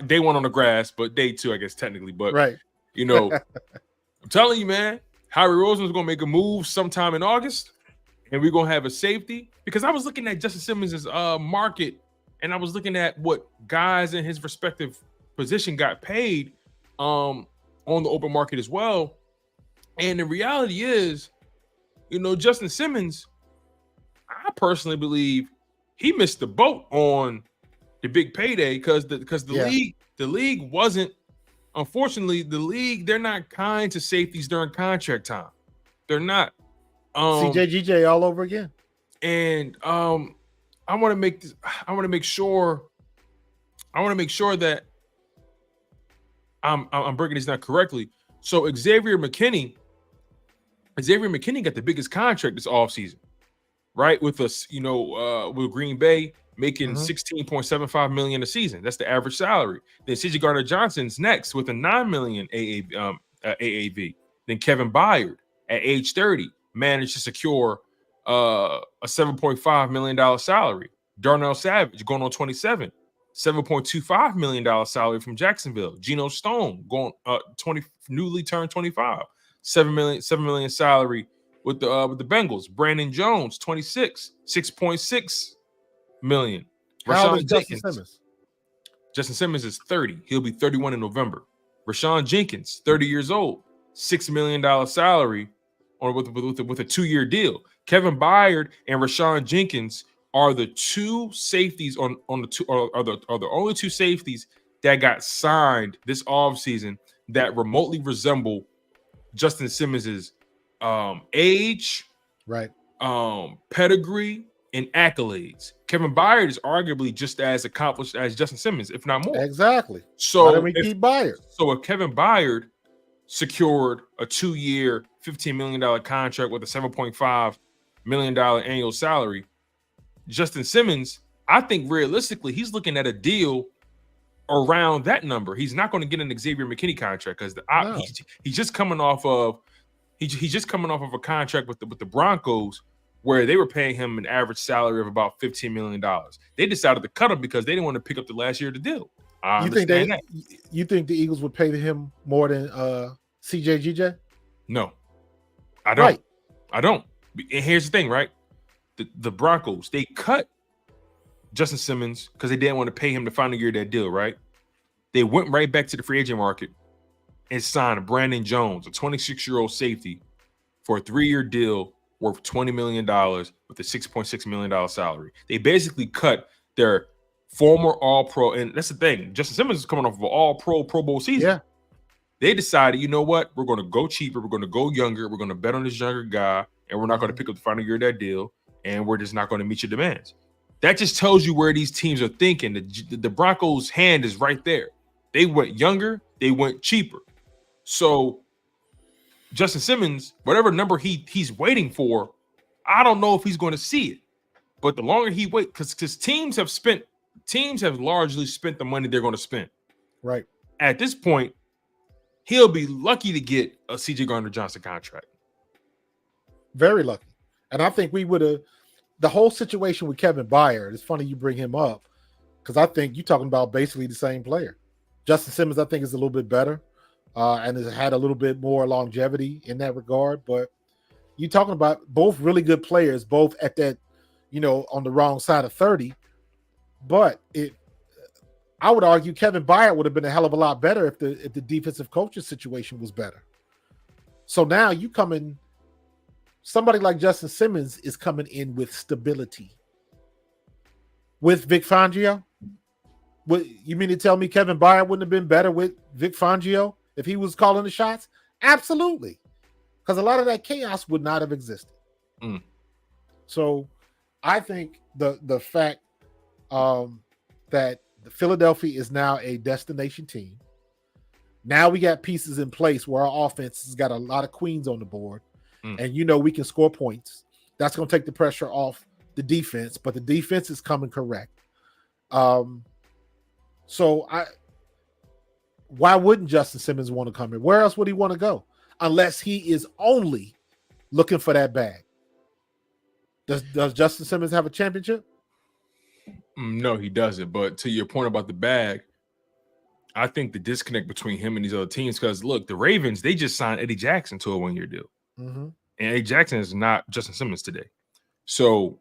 Day one on the grass, but day two, I guess technically. But right, you know, I'm telling you, man, Howie Roseman's going to make a move sometime in August. And we're going to have a safety, because I was looking at Justin Simmons' market, and I was looking at what guys in his respective position got paid on the open market as well. And the reality is, you know, Justin Simmons, I personally believe he missed the boat on the big payday because the league wasn't, unfortunately, they're not kind to safeties during contract time. They're not. CJ all over again. And I want to make sure that I'm breaking this down correctly. So Xavier McKinney got the biggest contract this offseason, right? With us, you know, with Green Bay making $16.75 million a season. That's the average salary. Then CJ Gardner-Johnson's next with a $9 million AAV. Then Kevin Byard at age 30 managed to secure a $7.5 million salary. Darnell Savage going on 27, $7.25 million salary from Jacksonville. Geno Stone going newly turned 25, $7 million salary with the Bengals. Brandon Jones 26, $6.6 million. How old is Justin Simmons? Justin Simmons is 30. He'll be 31 in November. Rashawn Jenkins, 30 years old, $6 million salary, or with a 2-year deal. Kevin Byard and Rashawn Jenkins are the two safeties are the only two safeties that got signed this offseason that remotely resemble Justin Simmons's age, right, pedigree, and accolades. Kevin Byard is arguably just as accomplished as Justin Simmons, if not more. Exactly. So why don't we keep Byard? So if Kevin Byard secured a 2-year, $15 million contract with a $7.5 million annual salary. Justin Simmons, I think realistically, he's looking at a deal around that number. He's not going to get an Xavier McKinney contract because he's just coming off of a contract with the Broncos where they were paying him an average salary of about $15 million. They decided to cut him because they didn't want to pick up the last year of the deal. You think the Eagles would pay him more than CJGJ? No, I don't. Right. I don't. And here's the thing, right? The Broncos, they cut Justin Simmons because they didn't want to pay him the final year of that deal, right? They went right back to the free agent market and signed Brandon Jones, a 26-year-old safety, for a 3-year deal worth $20 million with a $6.6 million salary. They basically cut their former All-Pro, and that's the thing. Justin Simmons is coming off of an All-Pro Pro Bowl season. Yeah. They decided, you know what? We're going to go cheaper. We're going to go younger. We're going to bet on this younger guy, and we're not going to pick up the final year of that deal, and we're just not going to meet your demands. That just tells you where these teams are thinking. The Broncos' hand is right there. They went younger. They went cheaper. So Justin Simmons, whatever number he's waiting for, I don't know if he's going to see it. But the longer he waits, because teams have largely spent the money they're going to spend. Right. At this point, he'll be lucky to get a CJ Gardner-Johnson contract. Very lucky. And I think we would have, the whole situation with Kevin Byard, it's funny you bring him up, because I think you're talking about basically the same player. Justin Simmons, I think, is a little bit better and has had a little bit more longevity in that regard. But you're talking about both really good players, both at that, on the wrong side of 30. But I would argue Kevin Byard would have been a hell of a lot better if the defensive coaching situation was better. So now you come in, somebody like Justin Simmons is coming in with stability. With Vic Fangio? What, you mean to tell me Kevin Byard wouldn't have been better with Vic Fangio if he was calling the shots? Absolutely. Because a lot of that chaos would not have existed. So I think the fact that the Philadelphia is now a destination team. Now we got pieces in place where our offense has got a lot of queens on the board. And we can score points. That's going to take the pressure off the defense, but the defense is coming correct. So why wouldn't Justin Simmons want to come in? Where else would he want to go? Unless he is only looking for that bag. Does Justin Simmons have a championship? No, he doesn't. But to your point about the bag, I think the disconnect between him and these other teams, because look, the Ravens, they just signed Eddie Jackson to a 1-year deal. And Eddie Jackson is not Justin Simmons today. So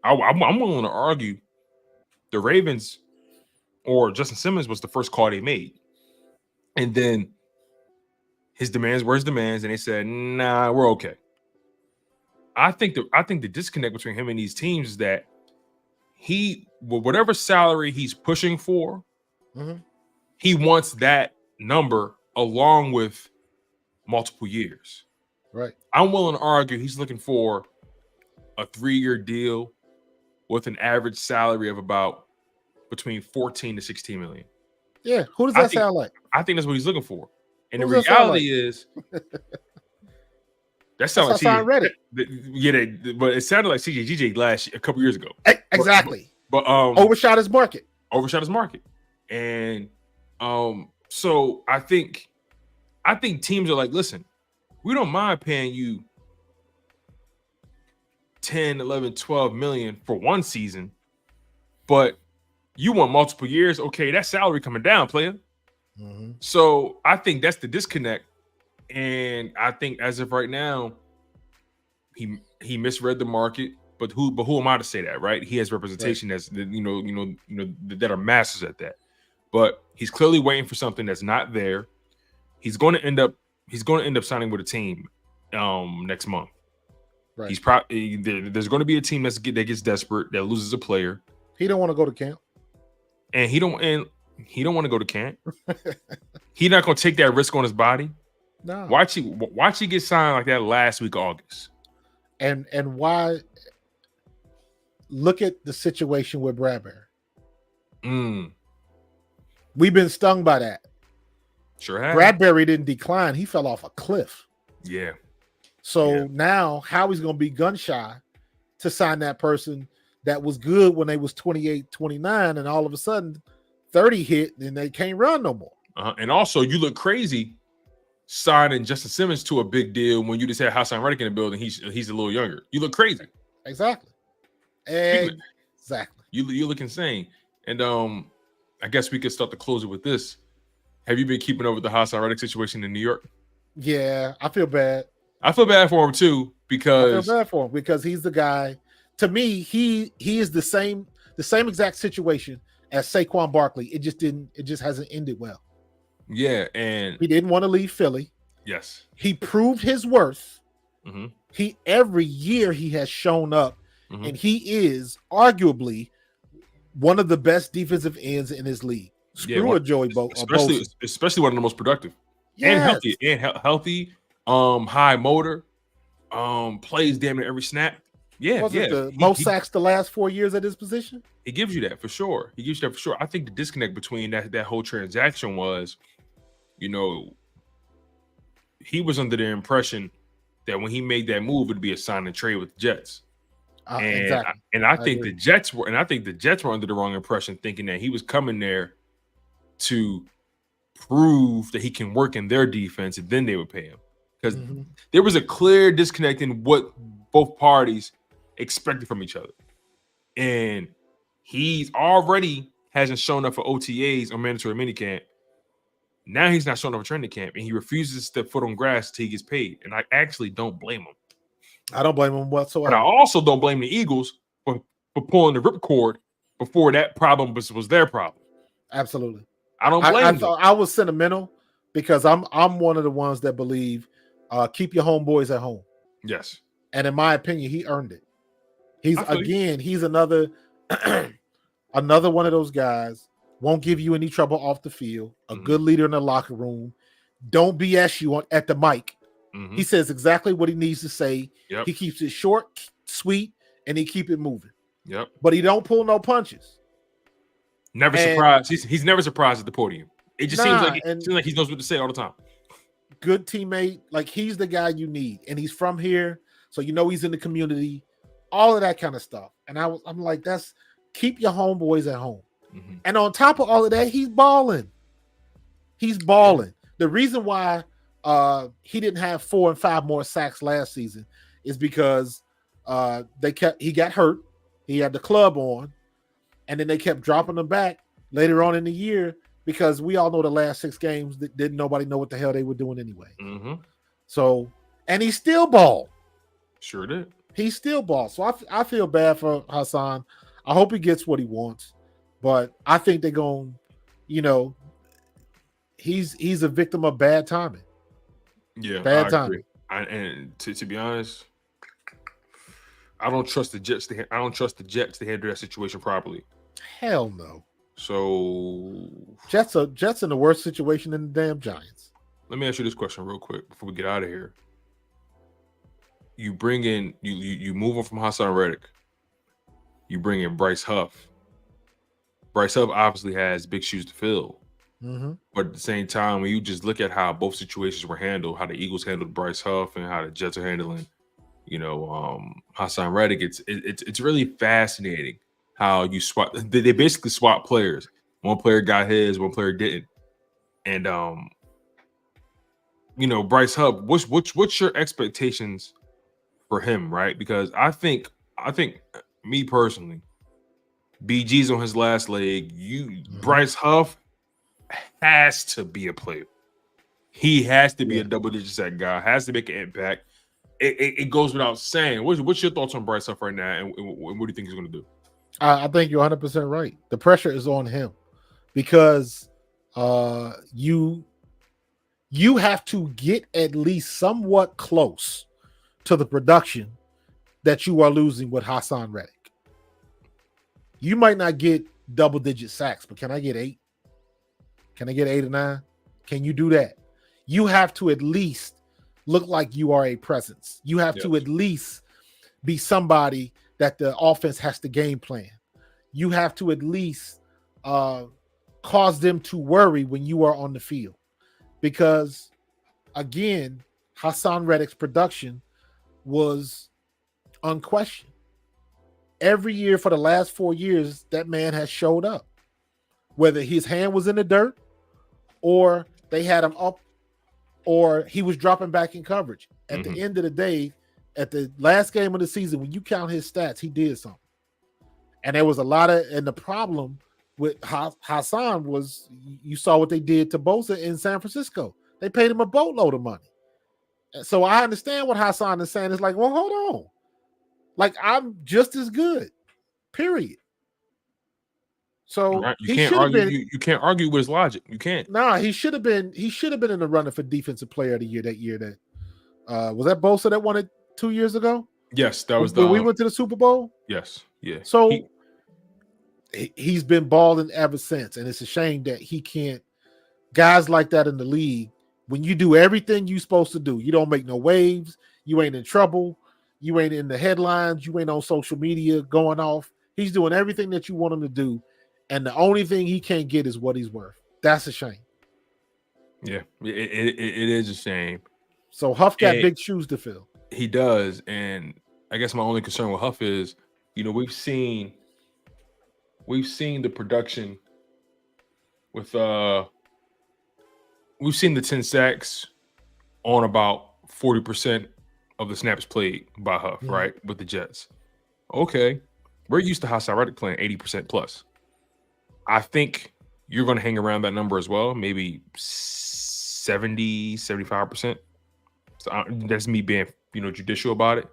I'm willing to argue the Ravens or Justin Simmons was the first call they made. And then his demands were his demands, and they said, nah, we're okay. I think the disconnect between him and these teams is that whatever salary he's pushing for, he wants that number along with multiple years. Right. I'm willing to argue he's looking for a 3-year deal with an average salary of about between 14 to 16 million. Yeah. Who does that sound like? I think that's what he's looking for. And the reality is that sounds like Reddit. Yeah, but it sounded like CJGJ a couple years ago. Exactly. But overshot his market. And so I think teams are like, listen, we don't mind paying you 10, 11, 12 million for one season, but you want multiple years. Okay, that salary coming down, player. So I think that's the disconnect. And I think as of right now, he misread the market. But who am I to say that, right? He has representation that's that are masters at that. But he's clearly waiting for something that's not there. He's going to end up signing with a team next month. Right. He's probably there's going to be a team that gets desperate, that loses a player. He don't want to go to camp. And he don't want to go to camp. He's not going to take that risk on his body. No. Watch he get signed like that last week of August. And why? Look at the situation with Bradbury. We've been stung by that. Sure have. Bradbury didn't decline; he fell off a cliff. Yeah. So now Howie's going to be gun shy to sign that person that was good when they was 28, 29, and all of a sudden 30 hit, and they can't run no more. And also, you look crazy signing Justin Simmons to a big deal when you just had Hassan Reddick in the building. He's a little younger. You look crazy. Exactly. Exactly. You look insane. And I guess we could start to close it with this. Have you been keeping up with the Hassan Reddick situation in New York? Yeah, I feel bad. I feel bad for him too because he's the guy. To me, he is the same exact situation as Saquon Barkley. It just hasn't ended well. Yeah, and he didn't want to leave Philly. Yes, he proved his worth. Mm-hmm. Every year he has shown up, and he is arguably one of the best defensive ends in his league. Screw a Joey Bosa. Especially one of the most productive and healthy, high motor, plays damn near every snap. Most sacks the last 4 years at his position. He gives you that for sure. I think the disconnect between that whole transaction was, he was under the impression that when he made that move, it'd be a sign and trade with the Jets. Exactly. I think the Jets were under the wrong impression, thinking that he was coming there to prove that he can work in their defense, and then they would pay him. Because there was a clear disconnect in what both parties expected from each other. And he's already hasn't shown up for OTAs or mandatory minicamp. Now he's not showing up for training camp, and he refuses to step foot on grass till he gets paid. And I actually don't blame him. I don't blame him whatsoever. But I also don't blame the Eagles for pulling the ripcord before that problem was their problem. Absolutely. I don't blame them. I was sentimental because I'm one of the ones that believe keep your homeboys at home. Yes. And in my opinion, he earned it. He's another another one of those guys, won't give you any trouble off the field, a good leader in the locker room, don't BS you at the mic. He says exactly what he needs to say. Yep. He keeps it short, sweet, and he keep it moving. Yep. But he don't pull no punches. Never surprised. He's never surprised at the podium. It just seems like he knows what to say all the time. Good teammate, like he's the guy you need, and he's from here, so he's in the community, all of that kind of stuff. And I'm like, that's keep your homeboys at home. And on top of all of that, he's balling. The reason why he didn't have 4 and 5 more sacks last season is because he got hurt. He had the club on, and then they kept dropping him back later on in the year because we all know the last 6 games that didn't nobody know what the hell they were doing anyway. So, and he still balled. Sure did. He still balled. So I feel bad for Hassan. I hope he gets what he wants, but I think they're going, he's a victim of bad timing. Yeah, bad timing. And to be honest, I don't trust the Jets to handle that situation properly. Hell no. So Jets in the worst situation than the damn Giants. Let me ask you this question real quick before we get out of here. You bring in you move on from Hassan Reddick. You bring in Bryce Huff. Bryce Huff obviously has big shoes to fill. But at the same time, when you just look at how both situations were handled, how the Eagles handled Bryce Huff and how the Jets are handling, Hassan Reddick, it's really fascinating how you swap. They basically swap players. One player got his, one player didn't. And Bryce Huff, what's your expectations for him, right? Because I think me personally, BG's on his last leg. Bryce Huff has to be a player. He has to be a double-digit sack guy. Has to make an impact. It goes without saying. What's your thoughts on Bryce Huff right now, and what do you think he's going to do? I think you're 100% right. The pressure is on him because you have to get at least somewhat close to the production that you are losing with Hassan Reddick. You might not get double-digit sacks, but can I get 8? Can I get 8 or 9? Can you do that? You have to at least look like you are a presence. You have to at least be somebody that the offense has to game plan. You have to at least cause them to worry when you are on the field. because again, Hassan Reddick's production was unquestioned. Every year for the last 4 years, that man has showed up. Whether his hand was in the dirt or they had him up or he was dropping back in coverage. At the end of the day, at the last game of the season, when you count his stats, he did something. And there was a lot of, and the problem with Hassan was you saw what they did to Bosa in San Francisco. They paid him a boatload of money. So I understand what Hassan is saying. It's like, well, hold on. Like, I'm just as good, period. So right. You can't argue. You can't argue with his logic. You can't. Nah, he should have been in the running for defensive player of the year that year. That was that Bosa that won it 2 years ago. Yes, that was when we went to the Super Bowl. Yes, yeah. So he's been balling ever since, and it's a shame that he can't. Guys like that in the league, when you do everything you're supposed to do, you don't make no waves, you ain't in trouble, you ain't in the headlines, you ain't on social media going off. He's doing everything that you want him to do, and the only thing he can't get is what he's worth. That's a shame. Yeah, it is a shame. So Huff got big shoes to fill. He does, and I guess my only concern with Huff is, we've seen the production with we've seen the 10 sacks on about 40% of the snaps played by Huff, right? With the Jets. Okay. We're used to Hassan Reddick playing 80% plus. I think you're going to hang around that number as well, maybe 70, 75%. So that's me being, judicial about it.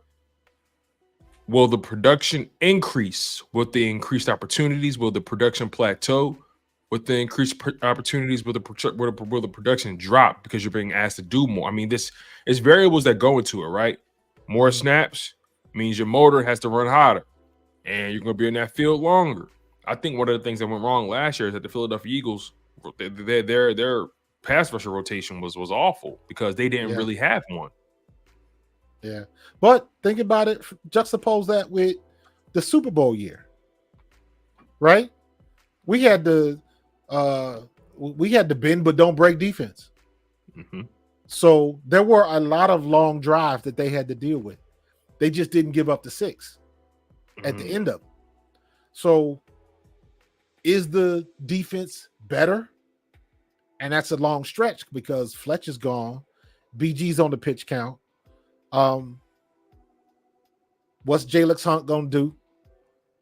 Will the production increase with the increased opportunities? Will the production plateau with the increased opportunities? Will the production drop because you're being asked to do more? I mean, it's variables that go into it, right? More snaps means your motor has to run harder, and you're going to be in that field longer. I think one of the things that went wrong last year is that the Philadelphia Eagles, their pass rusher rotation was awful because they didn't really have one. Yeah, but think about it. Juxtapose that with the Super Bowl year, right? We had the bend but don't break defense. So there were a lot of long drives that they had to deal with. They just didn't give up the 6 at the end of it. So is the defense better? And that's a long stretch because Fletcher's gone. BG's on the pitch count. What's Jalen Hunt gonna do?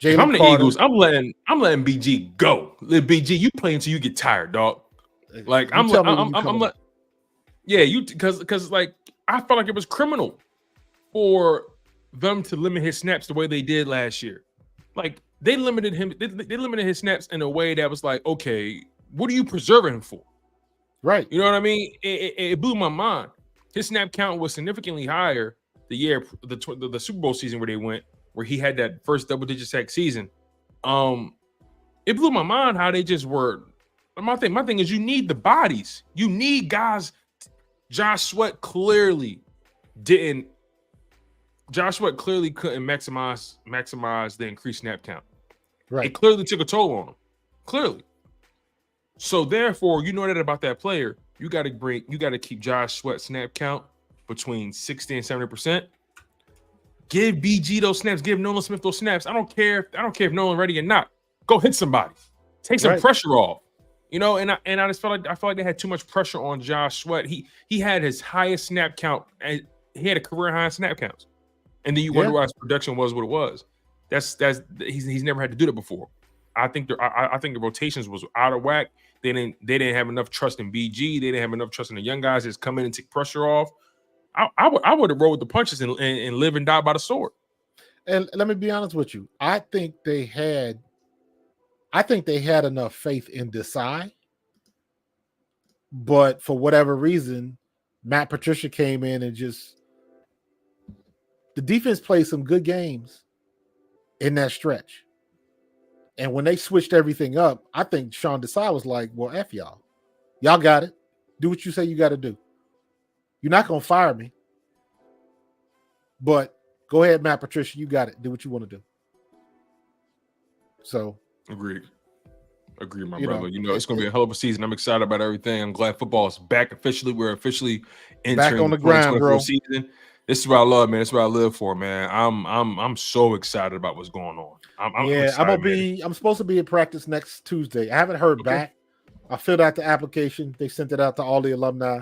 I'm the Eagles. I'm letting BG go. Let BG, you play until you get tired, dog. Like I'm because like I felt like it was criminal for them to limit his snaps the way they did last year. Like they limited him. They limited his snaps in a way that was like, okay, what are you preserving him for? Right. You know what I mean? It blew my mind. His snap count was significantly higher the year the Super Bowl season where he had that first double-digit sack season. It blew my mind how they just were. My thing is you need the bodies. You need guys. Josh Sweat clearly couldn't maximize the increased snap count. Right. It clearly took a toll on him. Clearly. So therefore, you know that about that player, you got to keep Josh Sweat snap count between 60 and 70%. Give BG those snaps, give Nolan Smith those snaps. I don't care if Nolan ready or not. Go hit somebody. Take some pressure off. And I just felt like they had too much pressure on Josh Sweat. He had his highest snap count, and he had a career high in snap counts. And then you wonder why his production was what it was. He's never had to do that before. I think the rotations was out of whack. They didn't have enough trust in BG. They didn't have enough trust in the young guys that's come in and take pressure off. I would have rolled with the punches and live and die by the sword. And let me be honest with you. I think they had enough faith in Desai, but for whatever reason, Matt Patricia came in and the defense played some good games in that stretch. And when they switched everything up, I think Sean Desai was like, well, F y'all. Y'all got it. Do what you say you got to do. You're not going to fire me. But go ahead, Matt Patricia. You got it. Do what you want to do. So. Agreed. Agree, my You brother. know, You know, it's going to be a hell of a season. I'm excited about everything. I'm glad football is back officially. We're officially back entering on the the grind, 2024 bro. season. This is what I love, man. This is what I live for, man. I'm so excited about what's going on. I'm Yeah, excited, man. I'm supposed to be at practice next Tuesday. I haven't heard Okay. back. I filled out the application. They sent it out to all the alumni.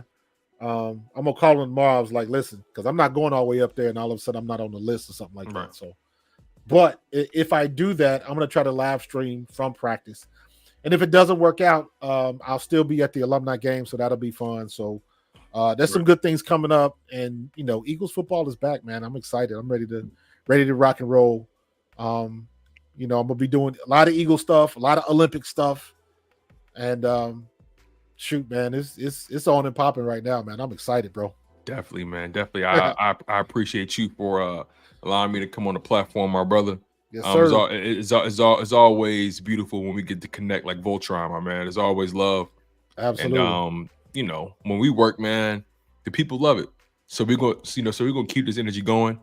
I'm gonna call them tomorrow. I was like, listen, because I'm not going all the way up there, and all of a sudden I'm not on the list or something like Right. that. So, but if I do that, I'm gonna try to live stream from practice. And if it doesn't work out, I'll still be at the alumni game, so that'll be fun. So there's some good things coming up, and you know, Eagles football is back, man. I'm excited. I'm ready to rock and roll. You know, I'm gonna be doing a lot of Eagle stuff, a lot of Olympic stuff, and shoot, man, it's on and popping right now, man. I'm excited, bro. Definitely, man. Definitely. I appreciate you for allowing me to come on the platform, my brother. Yes, sir. It's always beautiful when we get to connect like Voltron, my man. It's always love. Absolutely. And you know, when we work, man, the people love it. So we're going, so we're gonna keep this energy going.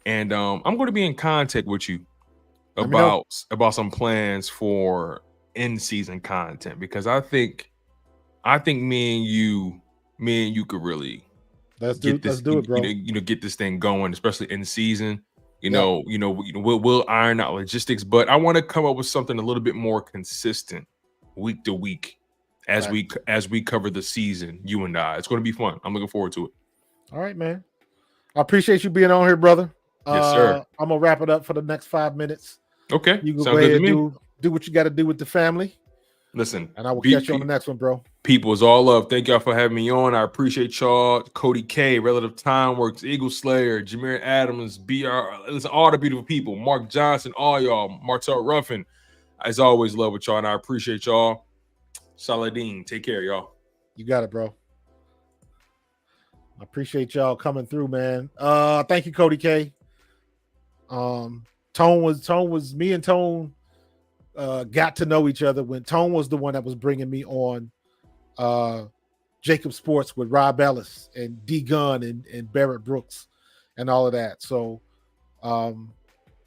And I'm going to be in contact with you about some plans for in-season content, because I think me and you could really let's do it, bro. You know, get this thing going, especially in season. We'll iron out logistics, but I want to come up with something a little bit more consistent week to week as we cover the season. You and I, it's going to be fun. I'm looking forward to it. All right, man. I appreciate you being on here, brother. Yes, sir. I'm gonna wrap it up for the next 5 minutes. Okay, you can go ahead and do what you got to do with the family. Listen, and I will catch you on the next one, bro. People, is all love. Thank y'all for having me on. I appreciate y'all. Cody K, Relative Time Works, Eagle Slayer, Jameer Adams, BR. Listen, all the beautiful people. Mark Johnson, all y'all. Martell Ruffin. As always, love with y'all, and I appreciate y'all. Saladin, take care, y'all. You got it, bro. I appreciate y'all coming through, man. Thank you, Cody K. Tone was me and Tone got to know each other when Tone was the one that was bringing me on Jacob Sports with Rob Ellis and D Gunn and Barrett Brooks and all of that. So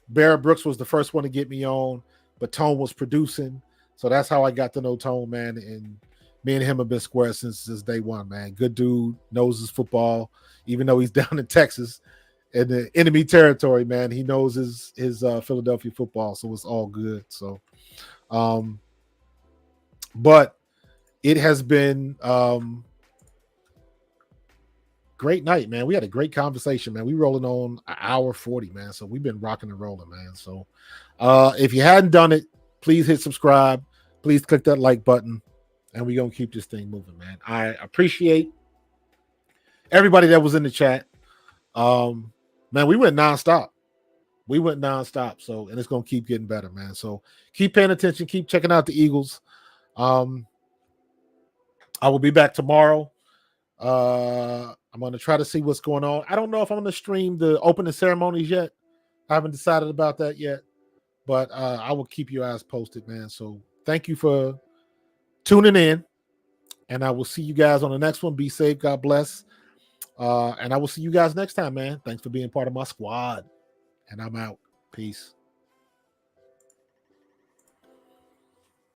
Barrett Brooks was the first one to get me on, but Tone was producing. So that's how I got to know Tone, man. And me and him have been square since day one, man. Good dude, knows his football, even though he's down in Texas in the enemy territory, man. He knows his Philadelphia football, so it's all good. So but it has been great night, man. We had a great conversation, man. We rolling on an hour 40, man. So we've been rocking and rolling, man. So if you hadn't done it, please hit subscribe. Please click that like button, and we're gonna keep this thing moving, man. I appreciate everybody that was in the chat. Man, we went nonstop. So, and it's gonna keep getting better, man. So keep paying attention, keep checking out the Eagles. I will be back tomorrow. I'm gonna try to see what's going on. I don't know if I'm gonna stream the opening ceremonies yet. I haven't decided about that yet, but I will keep you guys posted, man. So thank you for tuning in, and I will see you guys on the next one. Be safe, God bless. And I will see you guys next time, man. Thanks for being part of my squad. And I'm out. Peace.